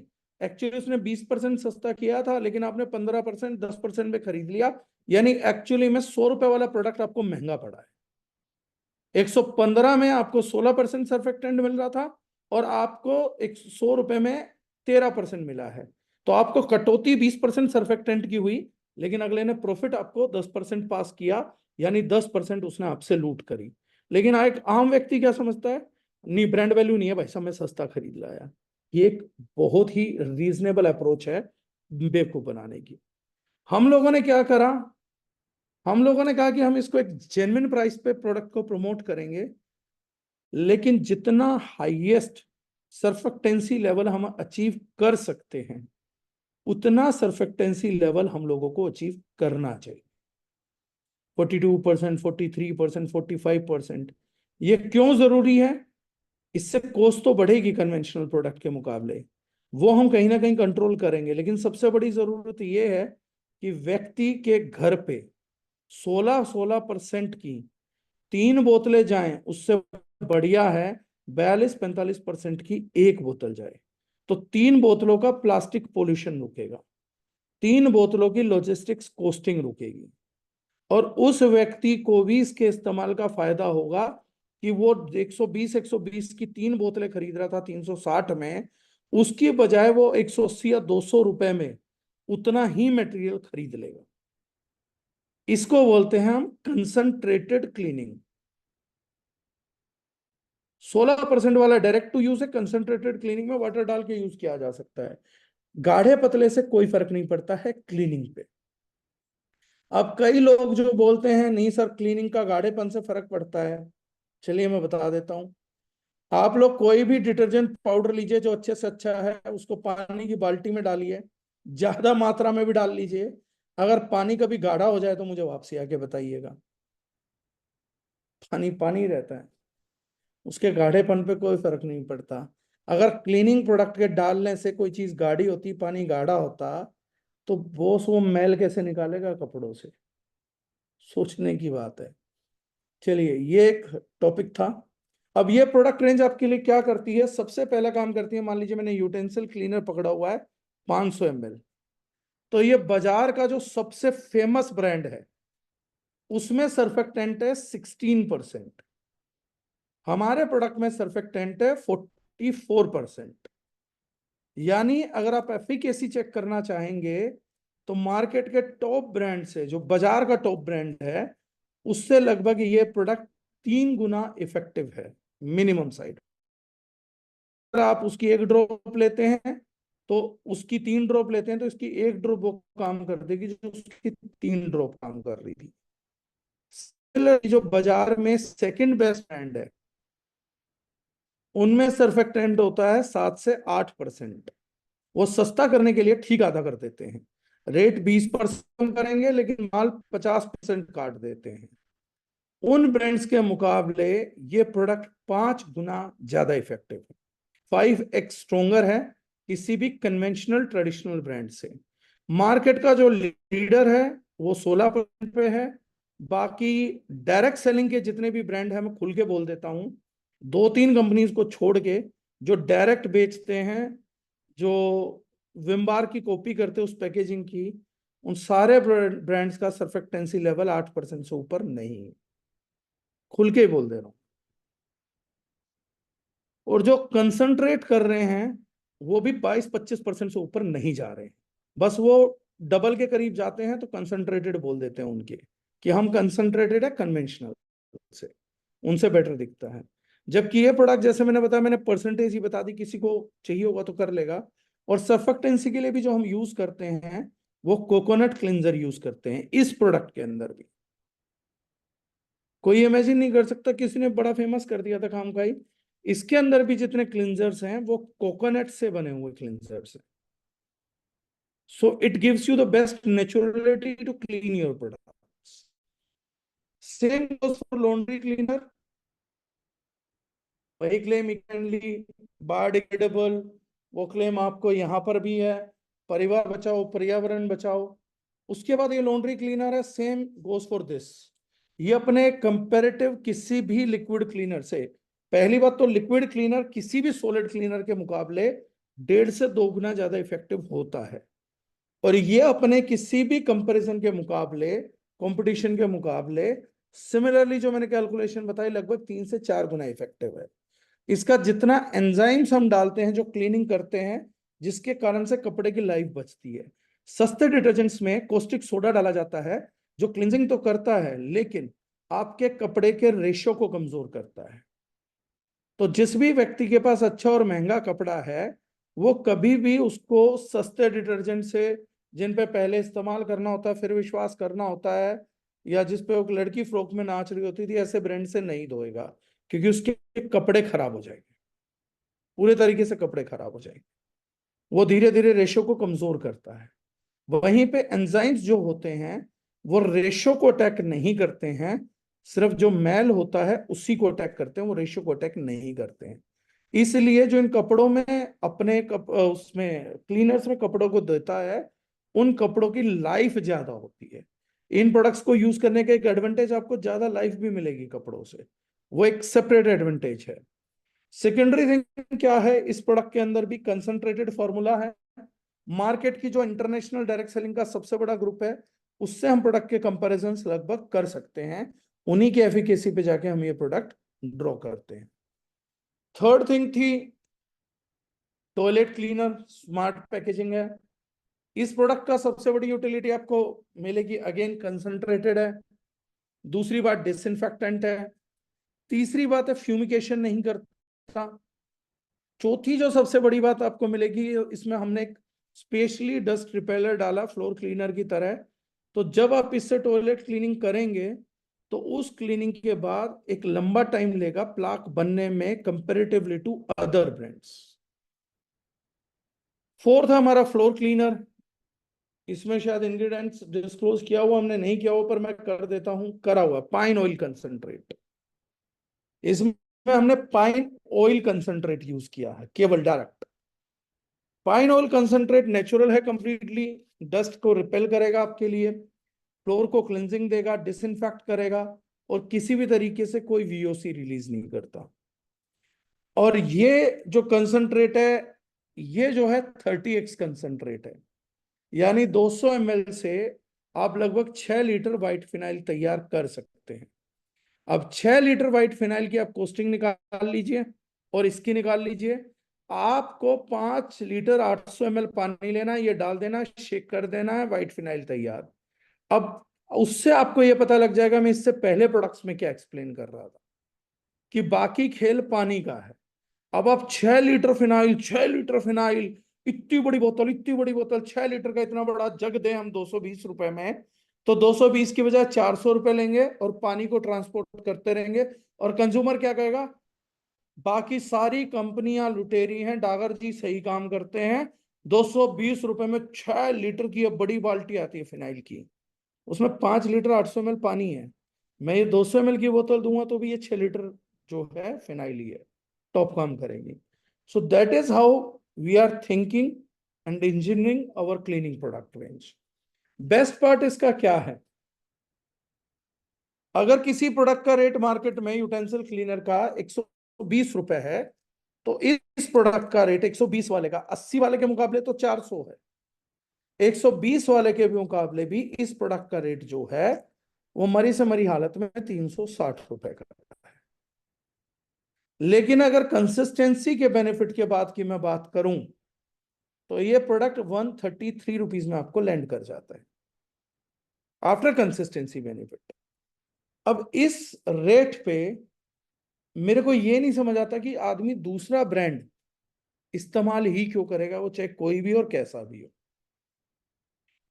एक्चुअली उसने 20% सस्ता किया था, लेकिन आपने 15%, 10% में खरीद लिया, यानी एक्चुअली में 100 रुपए वाला प्रोडक्ट आपको महंगा पड़ा है। 115 में आपको 16% सर्फेक्टेंट मिल रहा था, और आपको 100 रुपए में 13% मिला है, तो आपको कटौती 20% सर्फेक्टेंट की हुई, लेकिन अगले ने प्रॉफिट आपको 10% पास किया, यानी 10% उसने आपसे लूट करी। लेकिन एक आम व्यक्ति क्या समझता है, नहीं ब्रांड वैल्यू नहीं है भाई साहब, मैं सस्ता खरीद लाया। ये एक बहुत ही रीजनेबल अप्रोच है बेवकूफ बनाने की। हम लोगों ने क्या करा, हम लोगों ने कहा कि हम इसको एक जेन्युइन प्राइस पे प्रोडक्ट को प्रमोट करेंगे, लेकिन जितना हाईएस्ट सर्फेक्टेंसी लेवल हम अचीव कर सकते हैं, उतना सर्फेक्टेंसी लेवल हम लोगों को अचीव करना चाहिए। 42%, 43%, 45%, ये क्यों जरूरी है? इससे कॉस्ट तो बढ़ेगी कन्वेंशनल प्रोडक्ट के मुकाबले, वो हम कहीं ना कहीं कंट्रोल करेंगे, लेकिन सबसे बड़ी जरूरत ये है कि व्यक्ति के घर पे 16-16% की 3 बोतलें जाएं, उससे बढ़िया है 42-45% की 1 बोतल जाए। तो 3 बोतलों का प्लास्टिक पोल्यूशन रुकेगा, 3 बोतलों की लॉजिस्टिक्स कॉस्टिंग रुकेगी, और उस व्यक्ति को भी इसके इस्तेमाल का फायदा होगा कि वो 120 की 3 बोतलें खरीद रहा था 360 में, उसकी बजाय वो 180 या 200 रुपए में उतना ही मटेरियल खरीद लेगा। इसको बोलते हैं हम कंसंट्रेटेड क्लीनिंग। 16% वाला डायरेक्ट टू यूज है, कंसंट्रेटेड क्लीनिंग में वाटर डाल के यूज किया जा सकता है। गाढ़े पतले से कोई फर्क नहीं पड़ता है क्लीनिंग पे। अब कई लोग जो बोलते हैं नहीं सर क्लीनिंग का गाढ़ेपन से फर्क पड़ता है, चलिए मैं बता देता हूं। आप लोग कोई भी डिटर्जेंट पाउडर लीजिए जो अच्छे से अच्छा है, उसको पानी की बाल्टी में डालिए, ज्यादा मात्रा में भी डाल लीजिए, अगर पानी कभी गाढ़ा हो जाए तो मुझे वापसी आके बताइएगा। पानी पानी रहता है, उसके गाढ़ेपन पे कोई फर्क नहीं पड़ता। अगर क्लीनिंग प्रोडक्ट के डालने से कोई चीज गाढ़ी होती, पानी गाढ़ा होता, तो बॉस वो मैल कैसे निकालेगा कपड़ों से? सोचने की बात है। चलिए ये एक टॉपिक था। अब ये प्रोडक्ट रेंज आपके लिए क्या करती है? सबसे पहला काम करती है, मान लीजिए मैंने यूटेंसिल क्लीनर पकड़ा हुआ है 500 ml, तो ये बाजार का जो सबसे फेमस ब्रांड है उसमें सर्फेक्टेंट है 16%, हमारे प्रोडक्ट में सर्फेक्टेंट है 44%। यानी अगर आप एफिकेसी चेक करना चाहेंगे तो मार्केट के टॉप ब्रांड से, जो बाजार का टॉप ब्रांड है, उससे लगभग ये प्रोडक्ट 3 गुना इफेक्टिव है मिनिमम साइड। अगर आप उसकी 1 ड्रॉप लेते हैं तो उसकी 3 ड्रॉप लेते हैं, तो इसकी 1 ड्रॉप वो काम कर देगी जो उसकी 3 ड्रॉप काम कर रही थी। Similarly, जो बाजार में सेकंड बेस्ट ब्रांड है उनमें सर्फेक्टेंट होता है 7 से 8%। वो सस्ता करने के लिए ठीक आधा कर देते हैं, रेट 20% कम करेंगे लेकिन माल 50% काट देते हैं। उन ब्रांड्स के मुकाबले ये प्रोडक्ट 5 गुना ज्यादा इफेक्टिव है, 5x स्ट्रोंगर है किसी भी कन्वेंशनल ट्रेडिशनल ब्रांड से। मार्केट का जो लीडर है वो 16% पे है। बाकी डायरेक्ट सेलिंग के जितने भी ब्रांड है, मैं खुल के बोल देता हूं, 2-3 कंपनीज को छोड़ के जो डायरेक्ट बेचते हैं, जो विम बार की कॉपी करते हैं उस पैकेजिंग की, उन सारे ब्रांड्स का सर्फेक्टेंसी लेवल 8% से ऊपर नहीं है, खुल के ही बोल दे रहा हूं। और जो कंसंट्रेट कर रहे हैं वो भी 22-25% से ऊपर नहीं जा रहे हैं, बस वो डबल के करीब जाते हैं तो कंसंट्रेटेड बोल देते हैं उनके, कि हम कंसंट्रेटेड है कन्वेंशनल से, उनसे बेटर दिखता है। जबकि ये प्रोडक्ट जैसे मैंने बताया, मैंने परसेंटेज ही बता दी, किसी को चाहिए होगा तो कर लेगा। और सर्फेक्टेंसी के लिए भी जो हम यूज करते हैं वो कोकोनट क्लिंजर यूज करते हैं इस प्रोडक्ट के अंदर भी। कोई इमेजिन नहीं कर सकता, किसी ने बड़ा फेमस कर दिया था काम का ही। इसके अंदर भी जितने क्लिंजर्स हैं वो कोकोनट से बने हुए क्लिंजर्स हैं। So it gives you the best naturality to clean your products. Same goes for laundry cleaner. वही क्लेम इकली बायोडिग्रेडेबल, वो क्लेम आपको यहाँ पर भी है, परिवार बचाओ पर्यावरण बचाओ। उसके बाद ये लॉन्ड्री क्लीनर है, सेम गोस फॉर दिस। ये अपने कंपेरेटिव किसी भी लिक्विड क्लीनर से, पहली बात तो लिक्विड क्लीनर किसी भी सॉलिड क्लीनर के मुकाबले 1.5 से 2 गुना ज्यादा इफेक्टिव होता है। और ये अपने किसी भी कंपैरिजन के मुकाबले, कंपटीशन के मुकाबले, सिमिलरली जो मैंने कैलकुलेशन बताई, लगभग 3 से 4 गुना इफेक्टिव है। इसका जितना एंजाइम्स हम डालते हैं जो क्लीनिंग करते हैं, जिसके कारण से कपड़े की लाइफ बचती है। सस्ते डिटर्जेंट्स में कोस्टिक सोडा डाला जाता है जो क्लींजिंग तो करता है लेकिन आपके कपड़े के रेशो को कमजोर करता है। तो जिस भी व्यक्ति के पास अच्छा और महंगा कपड़ा है, वो कभी भी उसको सस्ते डिटर्जेंट से, जिन पे पहले इस्तेमाल करना होता है फिर विश्वास करना होता है, या जिस पे वो लड़की फ्रॉक में नाच रही होती थी, ऐसे ब्रांड से नहीं धोएगा, क्योंकि उसके कपड़े खराब हो जाएंगे, पूरे तरीके से कपड़े खराब हो जाएंगे। वो धीरे धीरे रेशो को कमजोर करता है। वहीं पे एंजाइम्स जो होते हैं वो रेशो को अटैक नहीं करते हैं, सिर्फ जो मैल होता है उसी को अटैक करते हैं, वो रेशो को अटैक नहीं करते हैं। इसलिए जो इन कपड़ों में अपने उसमें क्लीनर्स में कपड़ों को देता है, उन कपड़ों की लाइफ ज्यादा होती है। इन प्रोडक्ट्स को यूज करने का एक एडवांटेज, आपको ज्यादा लाइफ भी मिलेगी कपड़ों से, वो एक सेपरेट एडवांटेज है। सेकेंडरी थिंग क्या है, इस प्रोडक्ट के अंदर भी कंसंट्रेटेड फॉर्मूला है। मार्केट की जो इंटरनेशनल डायरेक्ट सेलिंग का सबसे बड़ा ग्रुप है, उससे हम प्रोडक्ट के कंपैरिजन लगभग कर सकते हैं। उन्हीं की एफिकेसी पे जाके हम ये प्रोडक्ट ड्रॉ करते हैं। थर्ड थिंग थी टॉयलेट क्लीनर, स्मार्ट पैकेजिंग है। इस प्रोडक्ट का सबसे बड़ी यूटिलिटी आपको मिलेगी, अगेन कंसंट्रेटेड है। दूसरी बात डिसइंफेक्टेंट है। तीसरी बात है फ्यूमिकेशन नहीं करता। चौथी जो सबसे बड़ी बात आपको मिलेगी, इसमें हमने एक स्पेशली डस्ट रिपेलर डाला फ्लोर क्लीनर की तरह। तो जब आप इससे टॉयलेट क्लीनिंग करेंगे तो उस क्लीनिंग के बाद एक लंबा टाइम लेगा प्लाक बनने में comparatively to other brands. Fourth है हमारा फ्लोर क्लीनर। इसमें शायद इंग्रेडिएंट्स डिस्क्लोज किया हुआ हमने नहीं किया हुआ, पर मैं कर देता हूं, करा हुआ पाइन ऑयल कंसंट्रेट। इसमें हमने पाइन ऑयल कंसंट्रेट यूज किया है, केवल direct. Pine oil concentrate natural है कंप्लीटली, डस्ट को रिपेल करेगा आपके लिए, फ्लोर को क्लिनजिंग देगा, डिसइंफेक्ट करेगा, और किसी भी तरीके से कोई वीओसी रिलीज नहीं करता। और ये जो कंसंट्रेट है, ये जो है 30x कंसंट्रेट है, यानी 200 ml से आप लगभग 6 लीटर व्हाइट फिनाइल तैयार कर सकते हैं। अब 6 लीटर व्हाइट फिनाइल की आप कोस्टिंग निकाल लीजिए और इसकी निकाल लीजिए। आपको 5 लीटर 800 ml पानी लेना है, ये डाल देना, शेक कर देना है, व्हाइट फिनाइल तैयार। अब उससे आपको ये पता लग जाएगा, मैं इससे पहले प्रोडक्ट्स में क्या एक्सप्लेन कर रहा था, कि बाकी खेल पानी का है। अब आप 6 लीटर फिनाइल, 6 लीटर फिनाइल, इतनी बड़ी बोतल, इतनी बड़ी बोतल, 6 लीटर का इतना बड़ा जग दे हम 220 रुपए में, तो 220 की बजाय 400 रुपए लेंगे और पानी को ट्रांसपोर्ट करते रहेंगे। और कंज्यूमर क्या कहेगा, बाकी सारी कंपनियां लुटेरी हैं, डागर जी सही काम करते हैं, 220 रुपए में 6 लीटर की अब बड़ी बाल्टी आती है फिनाइल की, उसमें 5 लीटर 800 ml पानी है। मैं ये 200 ml की बोतल दूंगा तो भी ये 6 लीटर जो है फिनाइल ही है, टॉप काम करेंगी। So that is how we are thinking and engineering our cleaning product range. Best part इसका क्या है, अगर किसी प्रोडक्ट का रेट मार्केट में यूटेंसिल क्लीनर का 120 रुपए है, तो इस प्रोडक्ट का रेट 120 वाले का 80 वाले के मुकाबले तो 400 है। 120 वाले के भी मुकाबले भी इस प्रोडक्ट का रेट जो है वो मरी से मरी हालत में 360 रुपए का है। लेकिन अगर कंसिस्टेंसी के बेनिफिट के बाद की मैं बात करूं, तो ये प्रोडक्ट 133 रुपीज में आपको लैंड कर जाता है आफ्टर कंसिस्टेंसी बेनिफिट। अब इस रेट पे मेरे को ये नहीं समझ आता कि आदमी दूसरा ब्रांड इस्तेमाल ही क्यों करेगा, वो चाहे कोई भी और कैसा भी हो।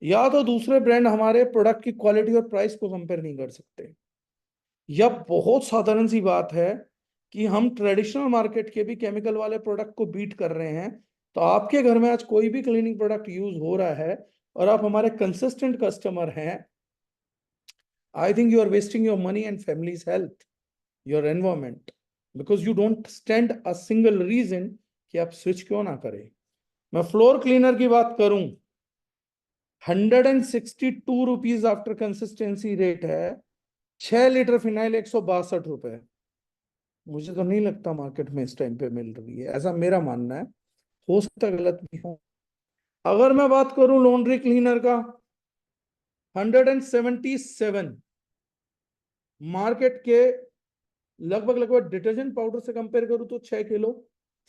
या तो दूसरे ब्रांड हमारे प्रोडक्ट की क्वालिटी और प्राइस को कंपेयर नहीं कर सकते, या बहुत साधारण सी बात है कि हम ट्रेडिशनल मार्केट के भी केमिकल वाले प्रोडक्ट को बीट कर रहे हैं। तो आपके घर में आज कोई भी क्लीनिंग प्रोडक्ट यूज हो रहा है और आप हमारे कंसिस्टेंट कस्टमर हैं, I think you are wasting your money and families health, your environment, because you don't stand a single reason कि आप स्विच क्यों ना करें। मैं फ्लोर क्लीनर की बात करूं, 162 रुपीज आफ्टर कंसिस्टेंसी रेट है, 6 लीटर फिनाइल 162 रुपए। मुझे तो नहीं लगता मार्केट में इस टाइम पे मिल रही है, ऐसा मेरा मानना है, हो सकता है गलत भी हो। अगर मैं बात करूं लॉन्ड्री क्लीनर का, 177, मार्केट के लगभग लगभग डिटर्जेंट पाउडर से कंपेयर करूँ तो 6 किलो,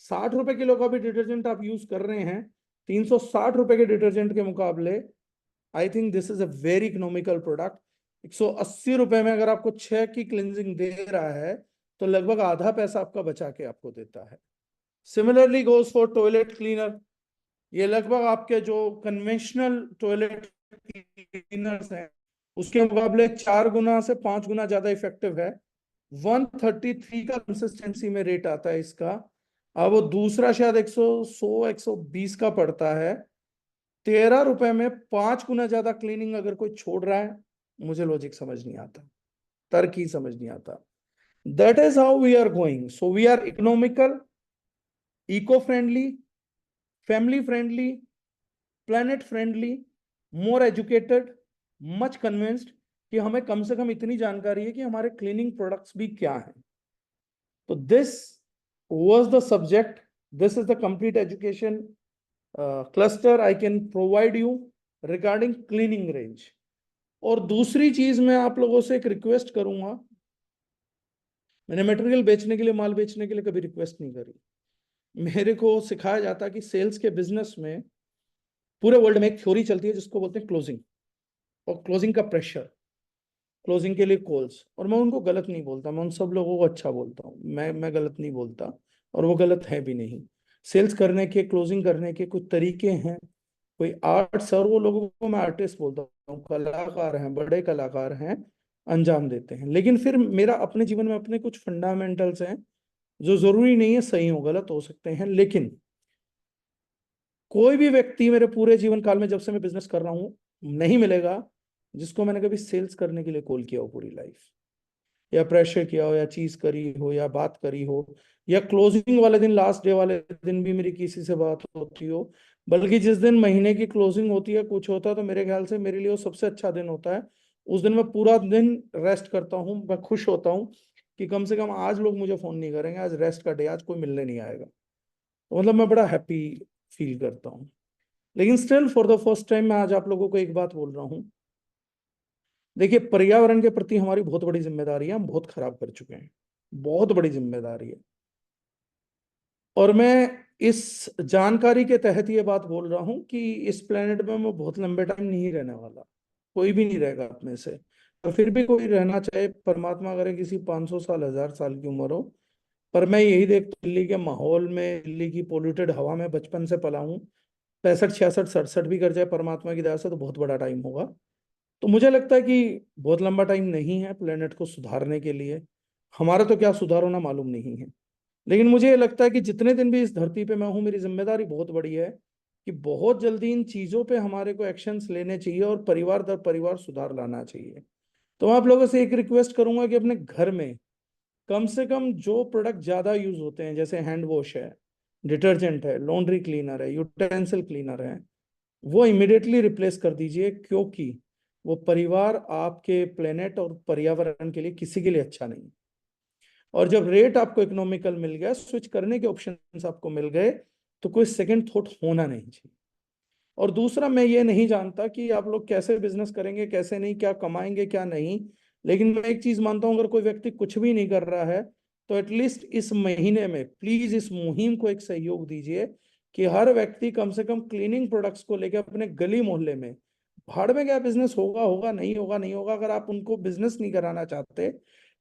60 रुपए किलो का भी डिटर्जेंट आप यूज कर रहे हैं 360 रुपए के डिटर्जेंट के मुकाबले। I think this is a very economical product. 180 रुपए में अगर आपको 6 की क्लिनजिंग दे रहा है तो लगभग आधा पैसा आपका बचा के आपको देता है। Similarly goes for toilet cleaner. ये लगभग आपके जो कन्वेंशनल टॉयलेट क्लीनर्स हैं उसके मुकाबले 4 गुना से 5 गुना ज्यादा इफेक्टिव है। 133 का कंसिस्टेंसी में रेट आता है इसका। अब वो दूसरा शायद 120 का पड़ता है। 13 रुपए में 5 गुना ज्यादा क्लीनिंग अगर कोई छोड़ रहा है, मुझे लॉजिक समझ नहीं आता, तर्क ही समझ नहीं आता। That is how we are going. So we are economical, eco friendly, family friendly, planet friendly, more educated, much convinced कि हमें कम से कम इतनी जानकारी है कि हमारे क्लीनिंग प्रोडक्ट्स भी क्या हैं। तो this was the subject, this is the complete education cluster I can provide you regarding cleaning range. और दूसरी चीज मैं आप लोगों से एक रिक्वेस्ट करूंगा, मैंने मटेरियल बेचने के लिए, माल बेचने के लिए कभी रिक्वेस्ट नहीं करी। मेरे को सिखाया जाता है कि सेल्स के बिजनेस में पूरे वर्ल्ड में एक थ्योरी चलती है जिसको बोलते हैं क्लोजिंग, और क्लोजिंग का प्रेशर, क्लोजिंग के लिए कॉल्स। और मैं उनको गलत नहीं बोलता, मैं उन सब लोगों को अच्छा बोलता हूँ, मैं गलत नहीं बोलता और वो गलत है भी नहीं। सेल्स करने के, क्लोजिंग करने के कुछ तरीके हैं, कोई आर्ट्स, और वो लोगों को मैं आर्टिस्ट बोलता हूँ, कलाकार हैं, बड़े कलाकार हैं, अंजाम देते हैं। लेकिन फिर मेरा अपने जीवन में अपने कुछ फंडामेंटल्स हैं जो जरूरी नहीं है सही हो, गलत हो सकते हैं। लेकिन कोई भी व्यक्ति मेरे पूरे जीवन काल में जब से मैं बिजनेस कर रहा हूं नहीं मिलेगा जिसको मैंने कभी सेल्स करने के लिए कॉल किया हो पूरी लाइफ, या प्रेशर किया हो, या चीज करी हो, या बात करी हो, या क्लोजिंग वाले दिन, लास्ट डे वाले दिन भी मेरी किसी से बात होती हो। बल्कि जिस दिन महीने की क्लोजिंग होती है, कुछ होता है, तो मेरे ख्याल से मेरे लिए वो सबसे अच्छा दिन होता है। उस दिन मैं पूरा दिन रेस्ट करता हूँ, मैं खुश होता हूँ कि कम से कम आज लोग मुझे फोन नहीं करेंगे, आज रेस्ट का डे, आज कोई मिलने नहीं आएगा। तो मतलब मैं बड़ा हैप्पी फील करता हूँ। लेकिन still for the first time मैं आज आप लोगों को एक बात बोल रहा हूँ। देखिए, पर्यावरण के प्रति हमारी बहुत बड़ी जिम्मेदारी है, हम बहुत खराब कर चुके हैं, बहुत बड़ी जिम्मेदारी है। और मैं इस जानकारी के तहत ये बात बोल रहा हूँ कि इस प्लेनेट में मैं बहुत लंबे टाइम नहीं रहने वाला, कोई भी नहीं रहेगा आप में से। और फिर भी कोई रहना चाहे, परमात्मा करे किसी 500 साल, 1000 साल की उम्र हो। पर मैं यही देखता हूं, दिल्ली के माहौल में, दिल्ली की पोल्यूटेड हवा में बचपन से पला हूँ। 65, 66, 67 भी कर जाए परमात्मा की दया से तो बहुत बड़ा टाइम होगा। तो मुझे लगता है कि बहुत लंबा टाइम नहीं है प्लेनेट को सुधारने के लिए। हमारा तो क्या सुधार होना मालूम नहीं है। लेकिन मुझे ये लगता है कि जितने दिन भी इस धरती पे मैं हूँ, मेरी जिम्मेदारी बहुत बड़ी है कि बहुत जल्दी इन चीजों पे हमारे को एक्शंस लेने चाहिए और परिवार दर परिवार सुधार लाना चाहिए। तो मैं आप लोगों से एक रिक्वेस्ट करूंगा कि अपने घर में कम से कम जो प्रोडक्ट ज्यादा यूज होते हैं, जैसे हैंड वॉश है, डिटर्जेंट है, लॉन्ड्री क्लीनर है, यूटेंसिल क्लीनर है, वो इमिडिएटली रिप्लेस कर दीजिए। क्योंकि वो परिवार, आपके प्लेनेट और पर्यावरण के लिए किसी के लिए अच्छा नहीं। और जब रेट आपको इकोनॉमिकल मिल गया, स्विच करने के ऑप्शंस आपको मिल गए, तो कोई सेकंड थॉट होना नहीं चाहिए। और दूसरा, मैं ये नहीं जानता कि आप लोग कैसे बिजनेस करेंगे, कैसे नहीं, क्या कमाएंगे क्या नहीं। लेकिन मैं एक चीज मानता हूं, अगर कोई व्यक्ति कुछ भी नहीं कर रहा है तो एटलीस्ट इस महीने में प्लीज इस मुहिम को एक सहयोग दीजिए कि हर व्यक्ति कम से कम क्लीनिंग प्रोडक्ट्स को लेकर अपने गली मोहल्ले में, भाड़ में क्या बिजनेस होगा होगा, नहीं होगा नहीं होगा, अगर आप उनको बिजनेस नहीं कराना चाहते,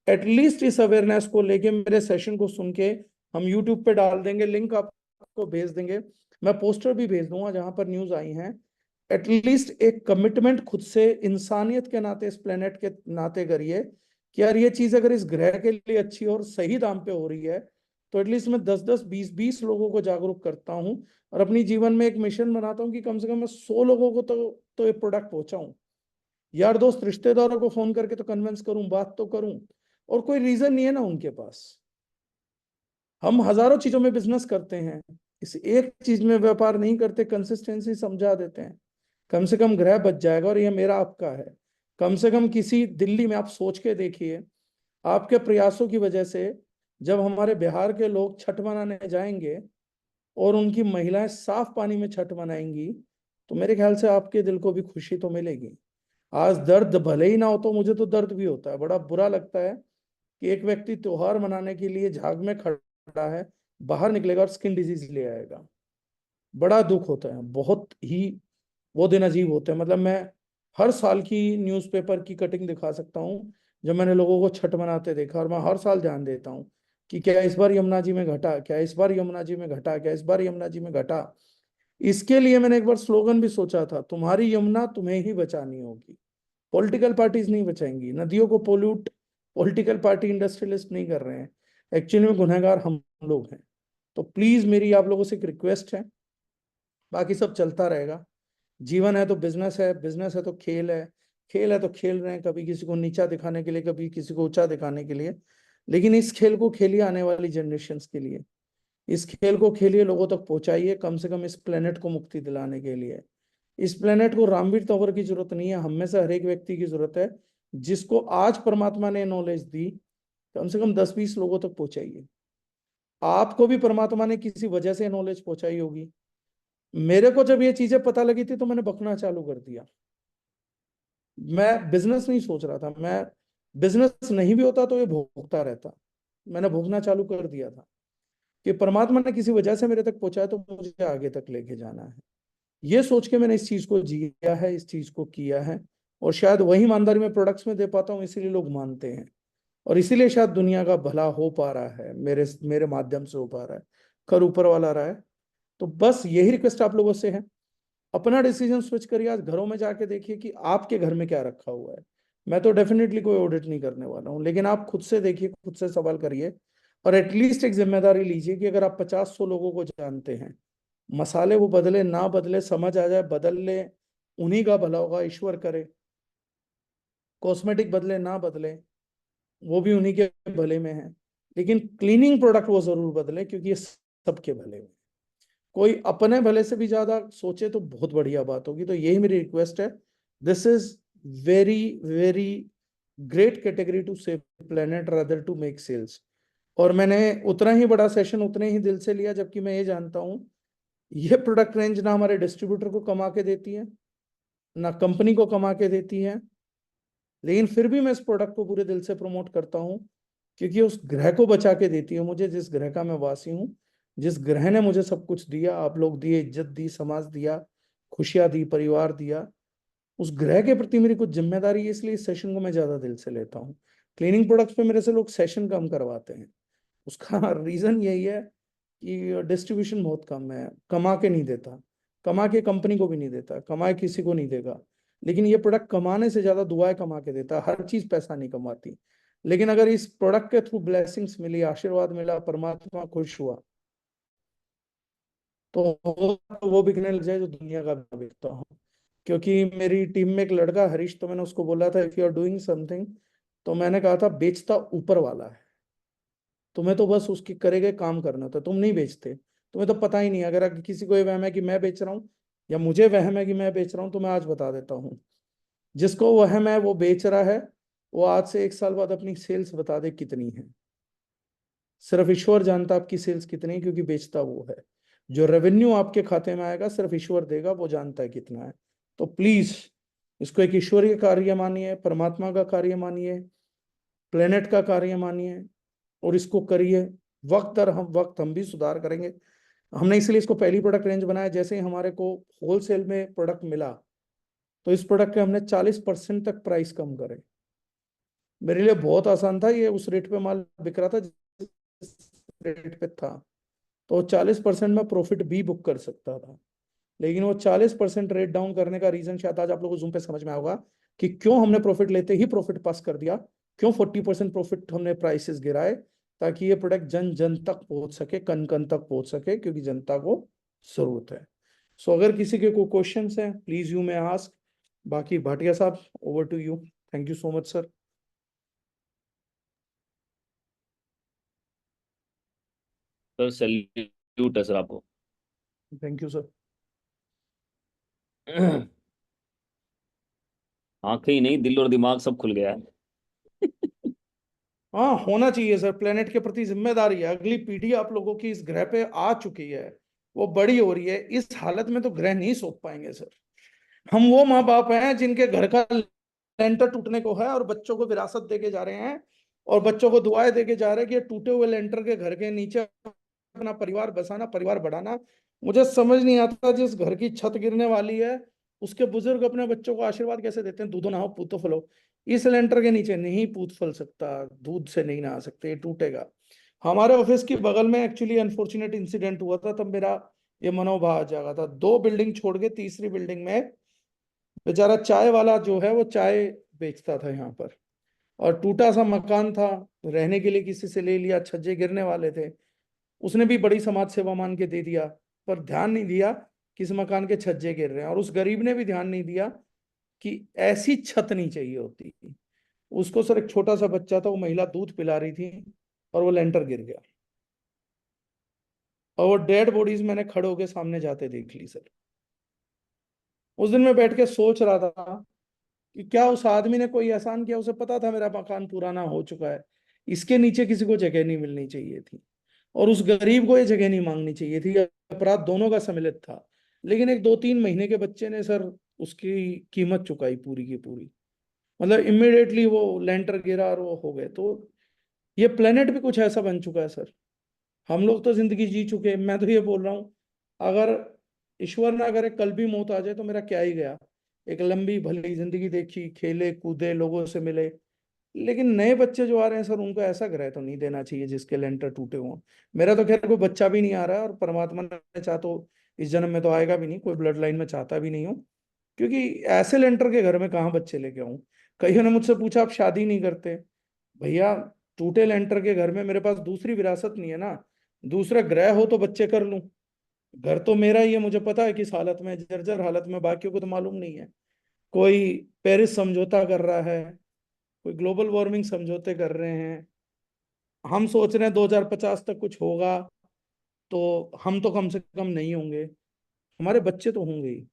एटलीस्ट इस अवेयरनेस को लेके मेरे सेशन को सुन के, हम यूट्यूब पे डाल देंगे, लिंक आपको भेज देंगे, मैं पोस्टर भी भेज दूंगा जहां पर न्यूज आई हैं। एटलीस्ट एक कमिटमेंट खुद से, इंसानियत के नाते, इस प्लेनेट के नाते करिए कि यार ये चीज अगर इस ग्रह के लिए अच्छी और सही दाम पे हो रही है, तो एटलीस्ट मैं 10-10, 20-20 लोगों को जागरूक करता हूँ। और अपनी जीवन में एक मिशन बनाता हूँ कि कम से कम मैं 100 लोगों को तो ये प्रोडक्ट पहुंचाऊं। यार दोस्त, रिश्तेदारों को फोन करके तो कन्विंस करूं, बात तो करूं। और कोई रीजन नहीं है ना उनके पास। हम हजारों चीजों में बिजनेस करते हैं, इस एक चीज में व्यापार नहीं करते, कंसिस्टेंसी समझा देते हैं। कम से कम ग्रह बच जाएगा और ये मेरा आपका है। कम से कम किसी दिल्ली में आप सोच के देखिए, आपके प्रयासों की वजह से जब हमारे बिहार के लोग छठ मनाने जाएंगे और उनकी महिलाएं साफ पानी में छठ मनाएंगी, तो मेरे ख्याल से आपके दिल को भी खुशी तो मिलेगी। आज दर्द भले ही ना हो, तो मुझे तो दर्द भी होता है, बड़ा बुरा लगता है कि एक व्यक्ति त्योहार मनाने के लिए झाग में खड़ा है, बाहर निकलेगा और स्किन डिजीज ले आएगा। बड़ा दुख होता है, बहुत ही वो दिन अजीब होते हैं। मतलब मैं हर साल की न्यूज़पेपर की कटिंग दिखा सकता हूँ जब मैंने लोगों को छठ मनाते देखा, और मैं हर साल ध्यान देता हूँ कि क्या इस बार यमुना जी में घटा, क्या इस बार यमुना जी में घटा, क्या इस बार यमुना जी में घटा। इसके लिए मैंने एक बार स्लोगन भी सोचा था, तुम्हारी यमुना तुम्हें ही बचानी होगी, पॉलिटिकल पार्टीज नहीं बचाएंगी। नदियों को पोल्यूट पॉलिटिकल पार्टी इंडस्ट्रियलिस्ट नहीं कर रहे हैं, एक्चुअली में गुनहगार हम लोग हैं। तो प्लीज मेरी आप लोगों से एक रिक्वेस्ट है, बाकी सब चलता रहेगा। जीवन है तो बिजनेस है, बिजनेस है तो खेल है, खेल है तो खेल रहे हैं, कभी किसी को नीचा दिखाने के लिए, कभी किसी को ऊंचा दिखाने के लिए। लेकिन इस खेल को खेलिए आने वाली जनरेशन्स के लिए, इस खेल को खेलिए, लोगों तक पहुंचाइए, कम से कम इस प्लेनेट को मुक्ति दिलाने के लिए। इस प्लेनेट को रामवीर तंवर की जरूरत नहीं है, हम में से हर एक व्यक्ति की जरूरत है। जिसको आज परमात्मा ने नॉलेज दी, कम से कम 10-20 लोगों तक पहुंचाइए। आपको भी परमात्मा ने किसी वजह से नॉलेज पहुंचाई होगी। मेरे को जब ये चीजें पता लगी थी तो मैंने बकना चालू कर दिया। मैं बिजनेस नहीं सोच रहा था, मैं बिजनेस नहीं भी होता तो ये भोगता रहता। मैंने भोगना चालू कर दिया था कि परमात्मा ने किसी वजह से मेरे तक पहुंचाया तो मुझे आगे तक लेके जाना है। ये सोच के मैंने इस चीज को जिया है, इस चीज को किया है। और शायद वही ईमानदारी मैं प्रोडक्ट्स में दे पाता हूँ, इसीलिए लोग मानते हैं। और इसीलिए शायद दुनिया का भला हो पा रहा है, मेरे मेरे माध्यम से हो पा रहा है। कर ऊपर वाला रहा है। तो बस यही रिक्वेस्ट आप लोगों से है, अपना डिसीजन स्विच करिए। आज घरों में जाके देखिए कि आपके घर में क्या रखा हुआ है। मैं तो डेफिनेटली कोई ऑडिट नहीं करने वाला हूँ, लेकिन आप खुद से देखिए, खुद से सवाल करिए, और एटलीस्ट एक जिम्मेदारी लीजिए कि अगर आप 50-100 लोगों को जानते हैं, मसाले वो बदले ना बदले, समझ आ जाए बदल ले, उन्हीं का भला होगा, ईश्वर करे। कॉस्मेटिक बदले ना बदले, वो भी उन्हीं के भले में है। लेकिन क्लीनिंग प्रोडक्ट वो जरूर बदले, क्योंकि ये सबके भले में। कोई अपने भले से भी ज्यादा सोचे तो बहुत बढ़िया बात होगी। तो यही मेरी रिक्वेस्ट है। This is very very great category to save planet rather to make sales. और मैंने उतना ही बड़ा सेशन उतने ही दिल से लिया, जबकि मैं ये जानता हूं ये प्रोडक्ट रेंज ना हमारे डिस्ट्रीब्यूटर को कमा के देती है, ना कंपनी को कमा के देती है। लेकिन फिर भी मैं इस प्रोडक्ट को पूरे दिल से प्रमोट करता हूं, क्योंकि उस ग्रह को बचा के देती है मुझे, जिस ग्रह का मैं वासी हूँ, जिस ग्रह ने मुझे सब कुछ दिया, आप लोग दिए, इज्जत दी, समाज दिया, खुशियां दी, परिवार दिया। उस ग्रह के प्रति मेरी कुछ जिम्मेदारी है, इसलिए इस सेशन को मैं ज्यादा दिल से लेता हूँ। क्लीनिंग प्रोडक्ट्स पे मेरे से लोग सेशन कम करवाते हैं, उसका रीजन यही है कि डिस्ट्रीब्यूशन बहुत कम है, कमा के नहीं देता, कमा के कंपनी को भी नहीं देता, कमाए किसी को नहीं देगा। लेकिन ये प्रोडक्ट कमाने से ज्यादा दुआएं कमा के देता है। हर चीज पैसा नहीं कमाती, लेकिन अगर इस प्रोडक्ट के थ्रू ब्लेसिंग्स मिली, आशीर्वाद मिला, परमात्मा खुश हुआ, तो वो बिकने लग जाए जो दुनिया का मैं बिकता हूँ। क्योंकि मेरी टीम में एक लड़का हरीश, तो मैंने उसको बोला था, if you are doing something, तो मैंने कहा था बेचता ऊपर वाला है, तुम्हें तो बस उसकी करे गए काम करना था, तुम नहीं बेचते, तुम्हें तो पता ही नहीं। अगर किसी को ये वहम है कि मैं बेच रहा हूँ, या मुझे वहम है कि मैं बेच रहा हूँ, तो मैं आज बता देता हूँ, जिसको वहम है वो बेच रहा है, वो आज से 1 साल बाद अपनी सेल्स बता दे कितनी है। सिर्फ ईश्वर जानता आपकी सेल्स कितनी है, क्योंकि बेचता वो है। जो रेवेन्यू आपके खाते में आएगा सिर्फ ईश्वर देगा, वो जानता है कितना है। तो प्लीज इसको एक ईश्वरीय कार्य मानिए, परमात्मा का कार्य मानिए, प्लेनेट का कार्य मानिए, और इसको करिए। वक्त दर हम वक्त हम भी सुधार करेंगे। हमने इसलिए इसको पहली प्रोडक्ट रेंज बनाया, जैसे ही हमारे को होलसेल में प्रोडक्ट मिला, तो इस प्रोडक्ट के हमने 40% तक प्राइस कम करे। मेरे लिए बहुत आसान था, ये उस रेट पे माल बिक रहा था जिस रेट पे था, तो 40% में प्रॉफिट भी बुक कर सकता था। लेकिन वो 40% रेट डाउन करने का रीजन शायद आज आप लोगों को जूम पे समझ में आएगा कि क्यों हमने प्रॉफिट लेते ही प्रॉफिट पास कर दिया, क्यों 40% प्रॉफिट हमने प्राइसेस गिराए, ताकि ये प्रोडक्ट जन जन तक पहुंच सके, कन कन तक पहुंच सके, क्योंकि जनता को जरूरत है। सो अगर किसी के कोई क्वेश्चन है, प्लीज यू मे आस्क। बाकी भाटिया साहब, over to you. Thank you so much sir. Sir salute है सर आपको। थैंक यू सर। आंखें ही नहीं, दिल और दिमाग सब खुल गया है। हाँ, होना चाहिए सर, प्लेनेट के प्रति जिम्मेदारी है। अगली पीढ़ी आप लोगों की इस ग्रह पे आ चुकी है, वो बड़ी हो रही है। इस हालत में तो ग्रह नहीं सौंप पाएंगे सर। हम वो माँ बाप हैं जिनके घर का लेंटर टूटने को है और बच्चों को विरासत देके जा रहे हैं और बच्चों को दुआएं देके जा रहे हैं कि ये टूटे हुए लेंटर के घर के नीचे अपना परिवार बसाना, परिवार बढ़ाना। मुझे समझ नहीं आता, जिस घर की छत गिरने वाली है उसके बुजुर्ग अपने बच्चों को आशीर्वाद कैसे देते हैं, दूधो नहाओ पूतो फलो। इस लेंटर के नीचे नहीं पूत फल सकता, दूध से नहीं नहा सकते, ये टूटेगा। हमारे ऑफिस की बगल में एक्चुअली अनफॉर्चुनेट इंसिडेंट हुआ था, तब मेरा ये मनोभाव जागा था। 2 बिल्डिंग छोड़ के तीसरी बिल्डिंग में बेचारा चाय वाला जो है वो चाय बेचता था यहाँ पर, और टूटा सा मकान था, रहने के लिए किसी से ले लिया, छज्जे गिरने वाले थे। उसने भी बड़ी समाज सेवा मान के दे दिया, पर ध्यान नहीं दिया कि इस मकान के छज्जे गिर रहे हैं। और उस गरीब ने भी ध्यान नहीं दिया कि ऐसी छत नहीं चाहिए होती। उसको सर एक छोटा सा बच्चा था, वो महिला दूध पिला रही थी और वो लेंटर गिर गया, और वो डेड बॉडीज मैंने खड़े होके सामने जाते देख ली सर। उस दिन मैं बैठ के सोच रहा था कि क्या उस आदमी ने कोई एहसान किया, उसे पता था मेरा मकान पुराना हो चुका है, इसके नीचे किसी को जगह नहीं मिलनी चाहिए थी, और उस गरीब को ये जगह नहीं मांगनी चाहिए थी। अपराध दोनों का सम्मिलित था। लेकिन एक 2-3 महीने के बच्चे ने सर उसकी कीमत चुकाई पूरी की पूरी। मतलब इमिडिएटली वो लेंटर गिरा और वो हो गए। तो ये प्लेनेट भी कुछ ऐसा बन चुका है सर। हम लोग तो जिंदगी जी चुके हैं। मैं तो ये बोल रहा हूँ, अगर ईश्वर ना करे कल भी मौत आ जाए तो मेरा क्या ही गया। एक लंबी भली जिंदगी देखी, खेले कूदे, लोगों से मिले। लेकिन नए बच्चे जो आ रहे हैं सर, उनको ऐसा ग्रह तो नहीं देना चाहिए जिसके लेंटर टूटे हों। मेरा तो खैर कोई बच्चा भी नहीं आ रहा है, और परमात्मा ने चाहा तो इस जन्म में तो आएगा भी नहीं, कोई ब्लड लाइन में चाहता भी नहीं हूँ। क्योंकि ऐसे लेंटर के घर में कहाँ बच्चे लेके आऊं। कईयों ने मुझसे पूछा आप शादी नहीं करते। भैया, टूटे लेंटर के घर में मेरे पास दूसरी विरासत नहीं है ना। दूसरा ग्रह हो तो बच्चे कर लूं। घर तो मेरा ही है, मुझे पता है किस हालत में, जर्जर हालत में, बाकियों को तो मालूम नहीं है। कोई पेरिस समझौता कर रहा है, कोई ग्लोबल वार्मिंग समझौते कर रहे हैं। हम सोच रहे हैं 2050 तक कुछ होगा, तो हम तो कम से कम नहीं होंगे। हमारे बच्चे तो होंगे ही,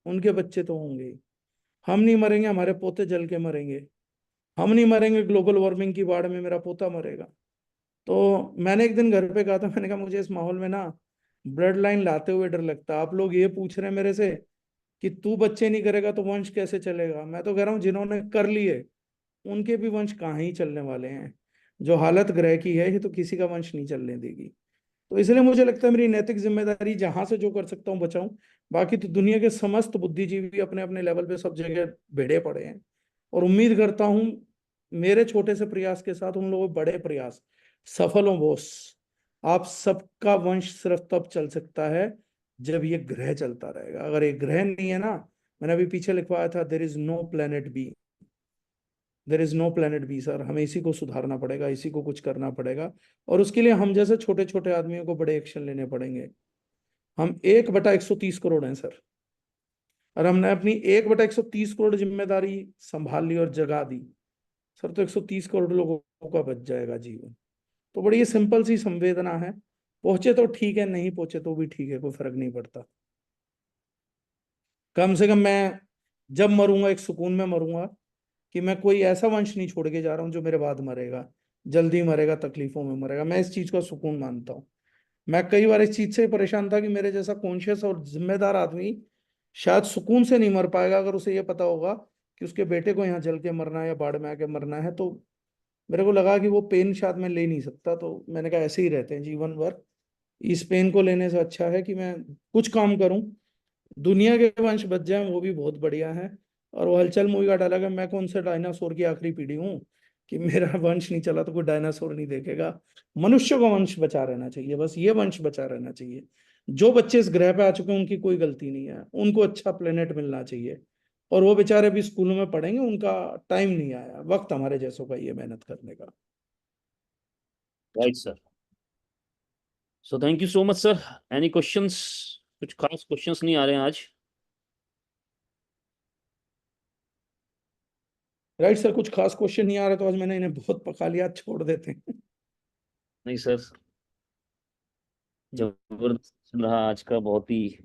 उनके बच्चे तो होंगे ही। हम नहीं मरेंगे, हमारे पोते जल के मरेंगे। हम नहीं मरेंगे ग्लोबल वार्मिंग की बाढ़ में, मेरा पोता मरेगा। तो मैंने एक दिन घर पे कहा था, मैंने कहा मुझे इस माहौल में ना ब्लड लाइन लाते हुए डर लगता है। आप लोग ये पूछ रहे हैं मेरे से कि तू बच्चे नहीं करेगा तो वंश कैसे चलेगा। मैं तो कह रहा हूँ जिन्होंने कर लिए उनके भी वंश कहाँ ही चलने वाले हैं। जो हालत ग्रह की है ये तो किसी का वंश नहीं चलने देगी। तो इसलिए मुझे लगता है मेरी नैतिक जिम्मेदारी, जहां से जो कर सकता हूँ बचाऊं। बाकी तो दुनिया के समस्त बुद्धिजीवी अपने अपने लेवल पे सब जगह भिड़े पड़े हैं, और उम्मीद करता हूं मेरे छोटे से प्रयास के साथ उन लोगों के बड़े प्रयास सफल हो बॉस। आप सबका वंश सिर्फ तब चल सकता है जब ये ग्रह चलता रहेगा। अगर ये ग्रह नहीं है ना, मैंने अभी पीछे लिखवाया था, there is no planet B. There is no planet B sir. हमें इसी को सुधारना पड़ेगा, इसी को कुछ करना पड़ेगा। और उसके लिए हम जैसे छोटे छोटे आदमियों को बड़े एक्शन लेने पड़ेंगे। हम 1/130 करोड़ हैं सर, और हमने अपनी 1/130 करोड़ जिम्मेदारी संभाल ली और जगा दी सर, तो 130 करोड़ लोगों का बच जाएगा जीवन। तो बड़ी ये सिंपल सी संवेदना है। पहुंचे तो ठीक है, नहीं पहुंचे तो भी ठीक है, कोई फर्क नहीं पड़ता। कम से कम मैं जब मरूंगा एक सुकून में मरूंगा कि मैं कोई ऐसा वंश नहीं छोड़ के जा रहा हूँ जो मेरे बाद मरेगा, जल्दी मरेगा, तकलीफों में मरेगा। मैं इस चीज का सुकून मानता हूँ। मैं कई बार इस चीज से परेशान था कि मेरे जैसा कॉन्शियस और जिम्मेदार आदमी शायद सुकून से नहीं मर पाएगा अगर उसे यह पता होगा कि उसके बेटे को यहाँ जल के मरना है या बाढ़ में आके मरना है। तो मेरे को लगा कि वो पेन शायद मैं ले नहीं सकता। तो मैंने कहा ऐसे ही रहते हैं जीवन भर, इस पेन को लेने से अच्छा है कि मैं कुछ काम करूं, दुनिया के वंश बच जाए, वो भी बहुत बढ़िया है। और वो हलचल मूवी का डायलॉग है, मैं कौन से डायनासोर की आखिरी पीढ़ी हूँ कि मेरा वंश नहीं चला तो कोई डायनासोर नहीं देखेगा। मनुष्य को वंश बचा रहना चाहिए, बस ये वंश बचा रहना चाहिए। जो बच्चे इस ग्रह पे आ चुके हैं उनकी कोई गलती नहीं है, उनको अच्छा प्लेनेट मिलना चाहिए। और वो बेचारे भी स्कूलों में पढ़ेंगे, उनका टाइम नहीं आया, वक्त हमारे जैसों का ये मेहनत करने का। Right sir. So thank you so much sir. Any questions? कुछ खास क्वेश्चंस नहीं आ रहे हैं आज। राइट सर, कुछ खास क्वेश्चन नहीं आ रहा, तो आज मैंने इन्हें बहुत पका लिया, छोड़ देते हैं। नहीं सर, जबरदस्त चल रहा आज का, बहुत ही।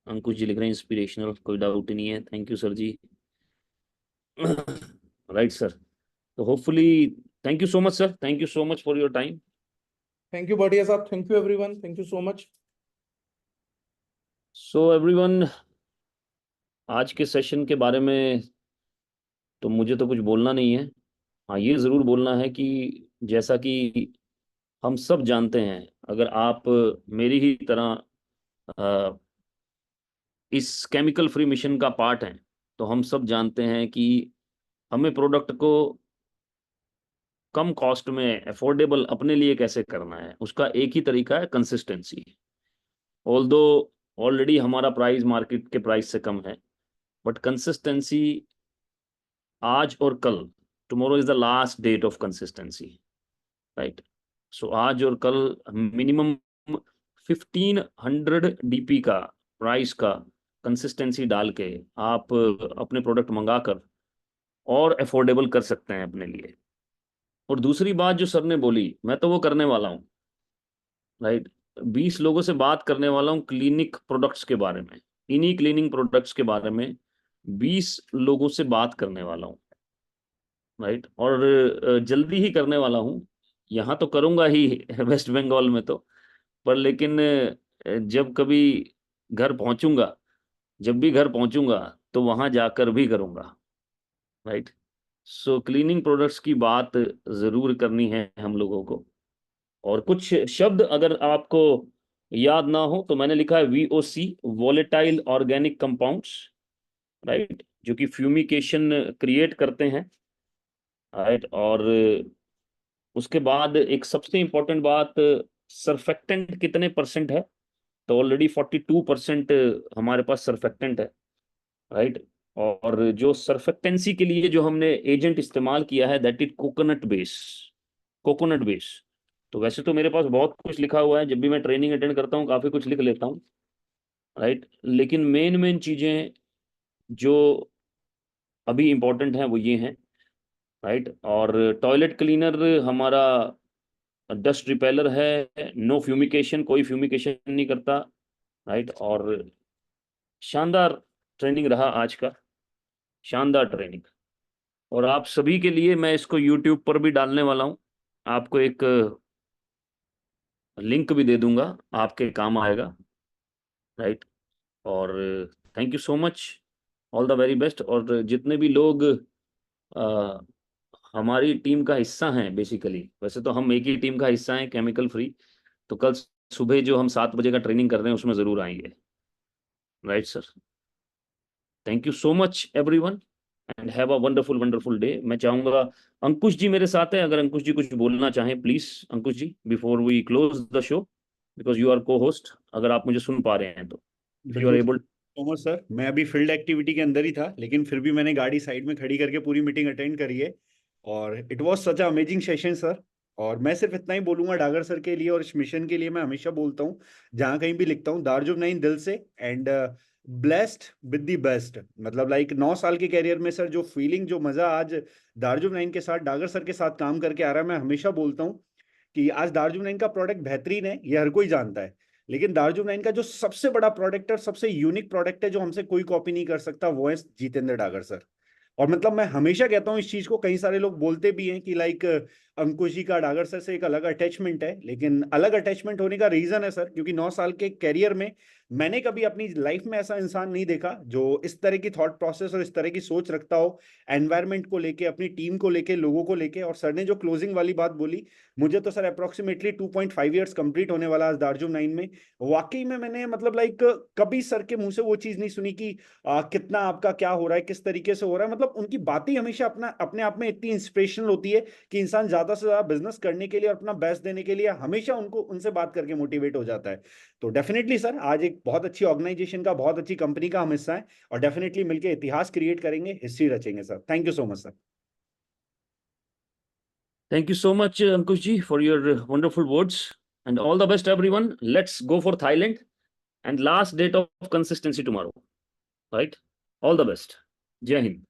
अंकुश जी लिख रहे हैं इंस्पिरेशनल, कोई डाउट ही नहीं है। Thank you sir ji. Right sir. तो hopefully, thank you so much sir, thank you so much for your time. Thank you बढ़िया साहब, thank you everyone, thank you so much. So everyone, आज के session के बारे में तो मुझे तो कुछ बोलना नहीं है। हाँ, ये जरूर बोलना है कि जैसा कि हम सब जानते हैं, अगर आप मेरी ही तरह अ, इस केमिकल फ्री मिशन का पार्ट हैं, तो हम सब जानते हैं कि हमें प्रोडक्ट को कम कॉस्ट में अफोर्डेबल अपने लिए कैसे करना है। उसका एक ही तरीका है, कंसिस्टेंसी। ऑल्दो ऑलरेडी हमारा प्राइस मार्केट के प्राइस से कम है, बट कंसिस्टेंसी आज और कल, tomorrow is the last date of consistency, right. So आज और कल मिनिमम 1500 DP का प्राइस का कंसिस्टेंसी डाल के आप अपने प्रोडक्ट मंगाकर और अफोर्डेबल कर सकते हैं अपने लिए। और दूसरी बात जो सर ने बोली, मैं तो वो करने वाला हूँ, राइट। 20 लोगों से बात करने वाला हूँ क्लिनिक प्रोडक्ट्स के बारे में, इन्हीं क्लीनिंग प्रोडक्ट्स के बारे में 20 लोगों से बात करने वाला हूँ, राइट। और जल्दी ही करने वाला हूँ। यहाँ तो करूँगा ही वेस्ट बंगाल में तो, पर लेकिन जब कभी घर पहुँचूंगा, जब भी घर पहुँचूंगा तो वहाँ जाकर भी करूँगा, राइट। सो क्लीनिंग प्रोडक्ट्स की बात ज़रूर करनी है हम लोगों को। और कुछ शब्द अगर आपको याद ना हो तो मैंने लिखा है VOC, volatile organic compounds, right, जो कि फ्यूमिकेशन क्रिएट करते हैं, राइट। और उसके बाद एक सबसे इंपॉर्टेंट बात, सरफेक्टेंट कितने परसेंट है, तो ऑलरेडी 42% हमारे पास सरफेक्टेंट है, राइट। और जो सरफेक्टेंसी के लिए जो हमने एजेंट इस्तेमाल किया है, that is coconut base, coconut base. तो वैसे तो मेरे पास बहुत कुछ लिखा हुआ है, जब भी मैं ट्रेनिंग अटेंड करता हूँ काफ़ी कुछ लिख लेता हूँ, राइट। लेकिन मेन मेन चीज़ें जो अभी इंपॉर्टेंट हैं वो ये हैं, राइट। और टॉयलेट क्लीनर हमारा डस्ट रिपेलर है, नो फ्यूमिकेशन, कोई फ्यूमिकेशन नहीं करता, राइट। और शानदार ट्रेनिंग रहा आज का, शानदार ट्रेनिंग। और आप सभी के लिए मैं इसको यूट्यूब पर भी डालने वाला हूँ, आपको एक लिंक भी दे दूंगा, आपके काम आएगा, राइट। और thank you so much, all the very best. और जितने भी लोग अ, हमारी टीम का हिस्सा हैं, बेसिकली वैसे तो हम एक ही टीम का हिस्सा हैं, केमिकल फ्री, तो कल सुबह जो हम 7 बजे का ट्रेनिंग कर रहे हैं उसमें ज़रूर आएंगे, right sir. Thank you so much everyone, and have a wonderful wonderful day. मैं चाहूंगा अंकुश जी मेरे साथ है, अगर अंकुश जी कुछ बोलना चाहें please, Ankush ji, before we close the show, because you are cohost, अगर आप मुझे सुन पा रहे हैं तो, इफ यू आर बिल्कुल एबल। उमर सर, मैं अभी फील्ड एक्टिविटी के अंदर ही था, लेकिन फिर भी मैंने गाड़ी साइड में खड़ी करके पूरी मीटिंग अटेंड करी है। और it was such a amazing session sir. और मैं सिर्फ इतना ही बोलूंगा डागर सर के लिए और इस मिशन के लिए, मैं हमेशा बोलता हूँ, जहाँ कहीं भी लिखता हूँ, दार्जुब नाइन दिल से, and blessed with the best. मतलब लाइक 9 साल के कैरियर में सर, जो फीलिंग, जो मजा आज दार्जुब नाइन के साथ, डागर सर के साथ काम करके आ रहा है, मैं हमेशा बोलता हूँ कि आज दार्जुब नाइन का प्रोडक्ट बेहतरीन है, ये हर कोई जानता है। लेकिन दार्जुब नाइन का जो सबसे बड़ा प्रोडक्ट है और सबसे यूनिक प्रोडक्ट है, जो हमसे कोई कॉपी नहीं कर सकता, वो है जितेंद्र डागर सर। और मतलब मैं हमेशा कहता हूँ इस चीज को, कई सारे लोग बोलते भी हैं कि लाइक अंकुश जी का डागर सर से एक अलग अटैचमेंट है, लेकिन अलग अटैचमेंट होने का रीजन है सर, क्योंकि 9 साल के कैरियर में मैंने कभी अपनी लाइफ में ऐसा इंसान नहीं देखा जो इस तरह की थॉट प्रोसेस और इस तरह की सोच रखता हो, एनवायरमेंट को लेके, अपनी टीम को लेके, लोगों को लेके। और सर ने जो क्लोजिंग वाली बात बोली, मुझे तो सर अप्रोक्सीमेटली 2.5 ईयर्स कंप्लीट होने वाला आज दार्जुम 9 में। वाकई में मैंने मतलब लाइक कभी सर के मुंह से वो चीज नहीं सुनी कि कितना आपका क्या हो रहा है, किस तरीके से हो रहा है। मतलब उनकी बातें हमेशा अपना अपने आप में इतनी इंस्पिरेशनल होती है कि इंसान ज्यादा से ज्यादा बिजनेस करने के लिए और अपना बेस्ट देने के लिए हमेशा उनको उनसे बात करके मोटिवेट हो जाता है। तो डेफिनेटली सर, आज एक बहुत अच्छी ऑर्गेनाइजेशन का, बहुत अच्छी कंपनी का हम हिस्सा है, और डेफिनेटली मिलकर इतिहास क्रिएट करेंगे, हिस्ट्री रचेंगे sir. Thank you so much sir. Thank you so much, Ankush ji, for your wonderful words, and all the best, everyone. Let's go for Thailand, and last date of consistency tomorrow, right? All the best. Jai Hind.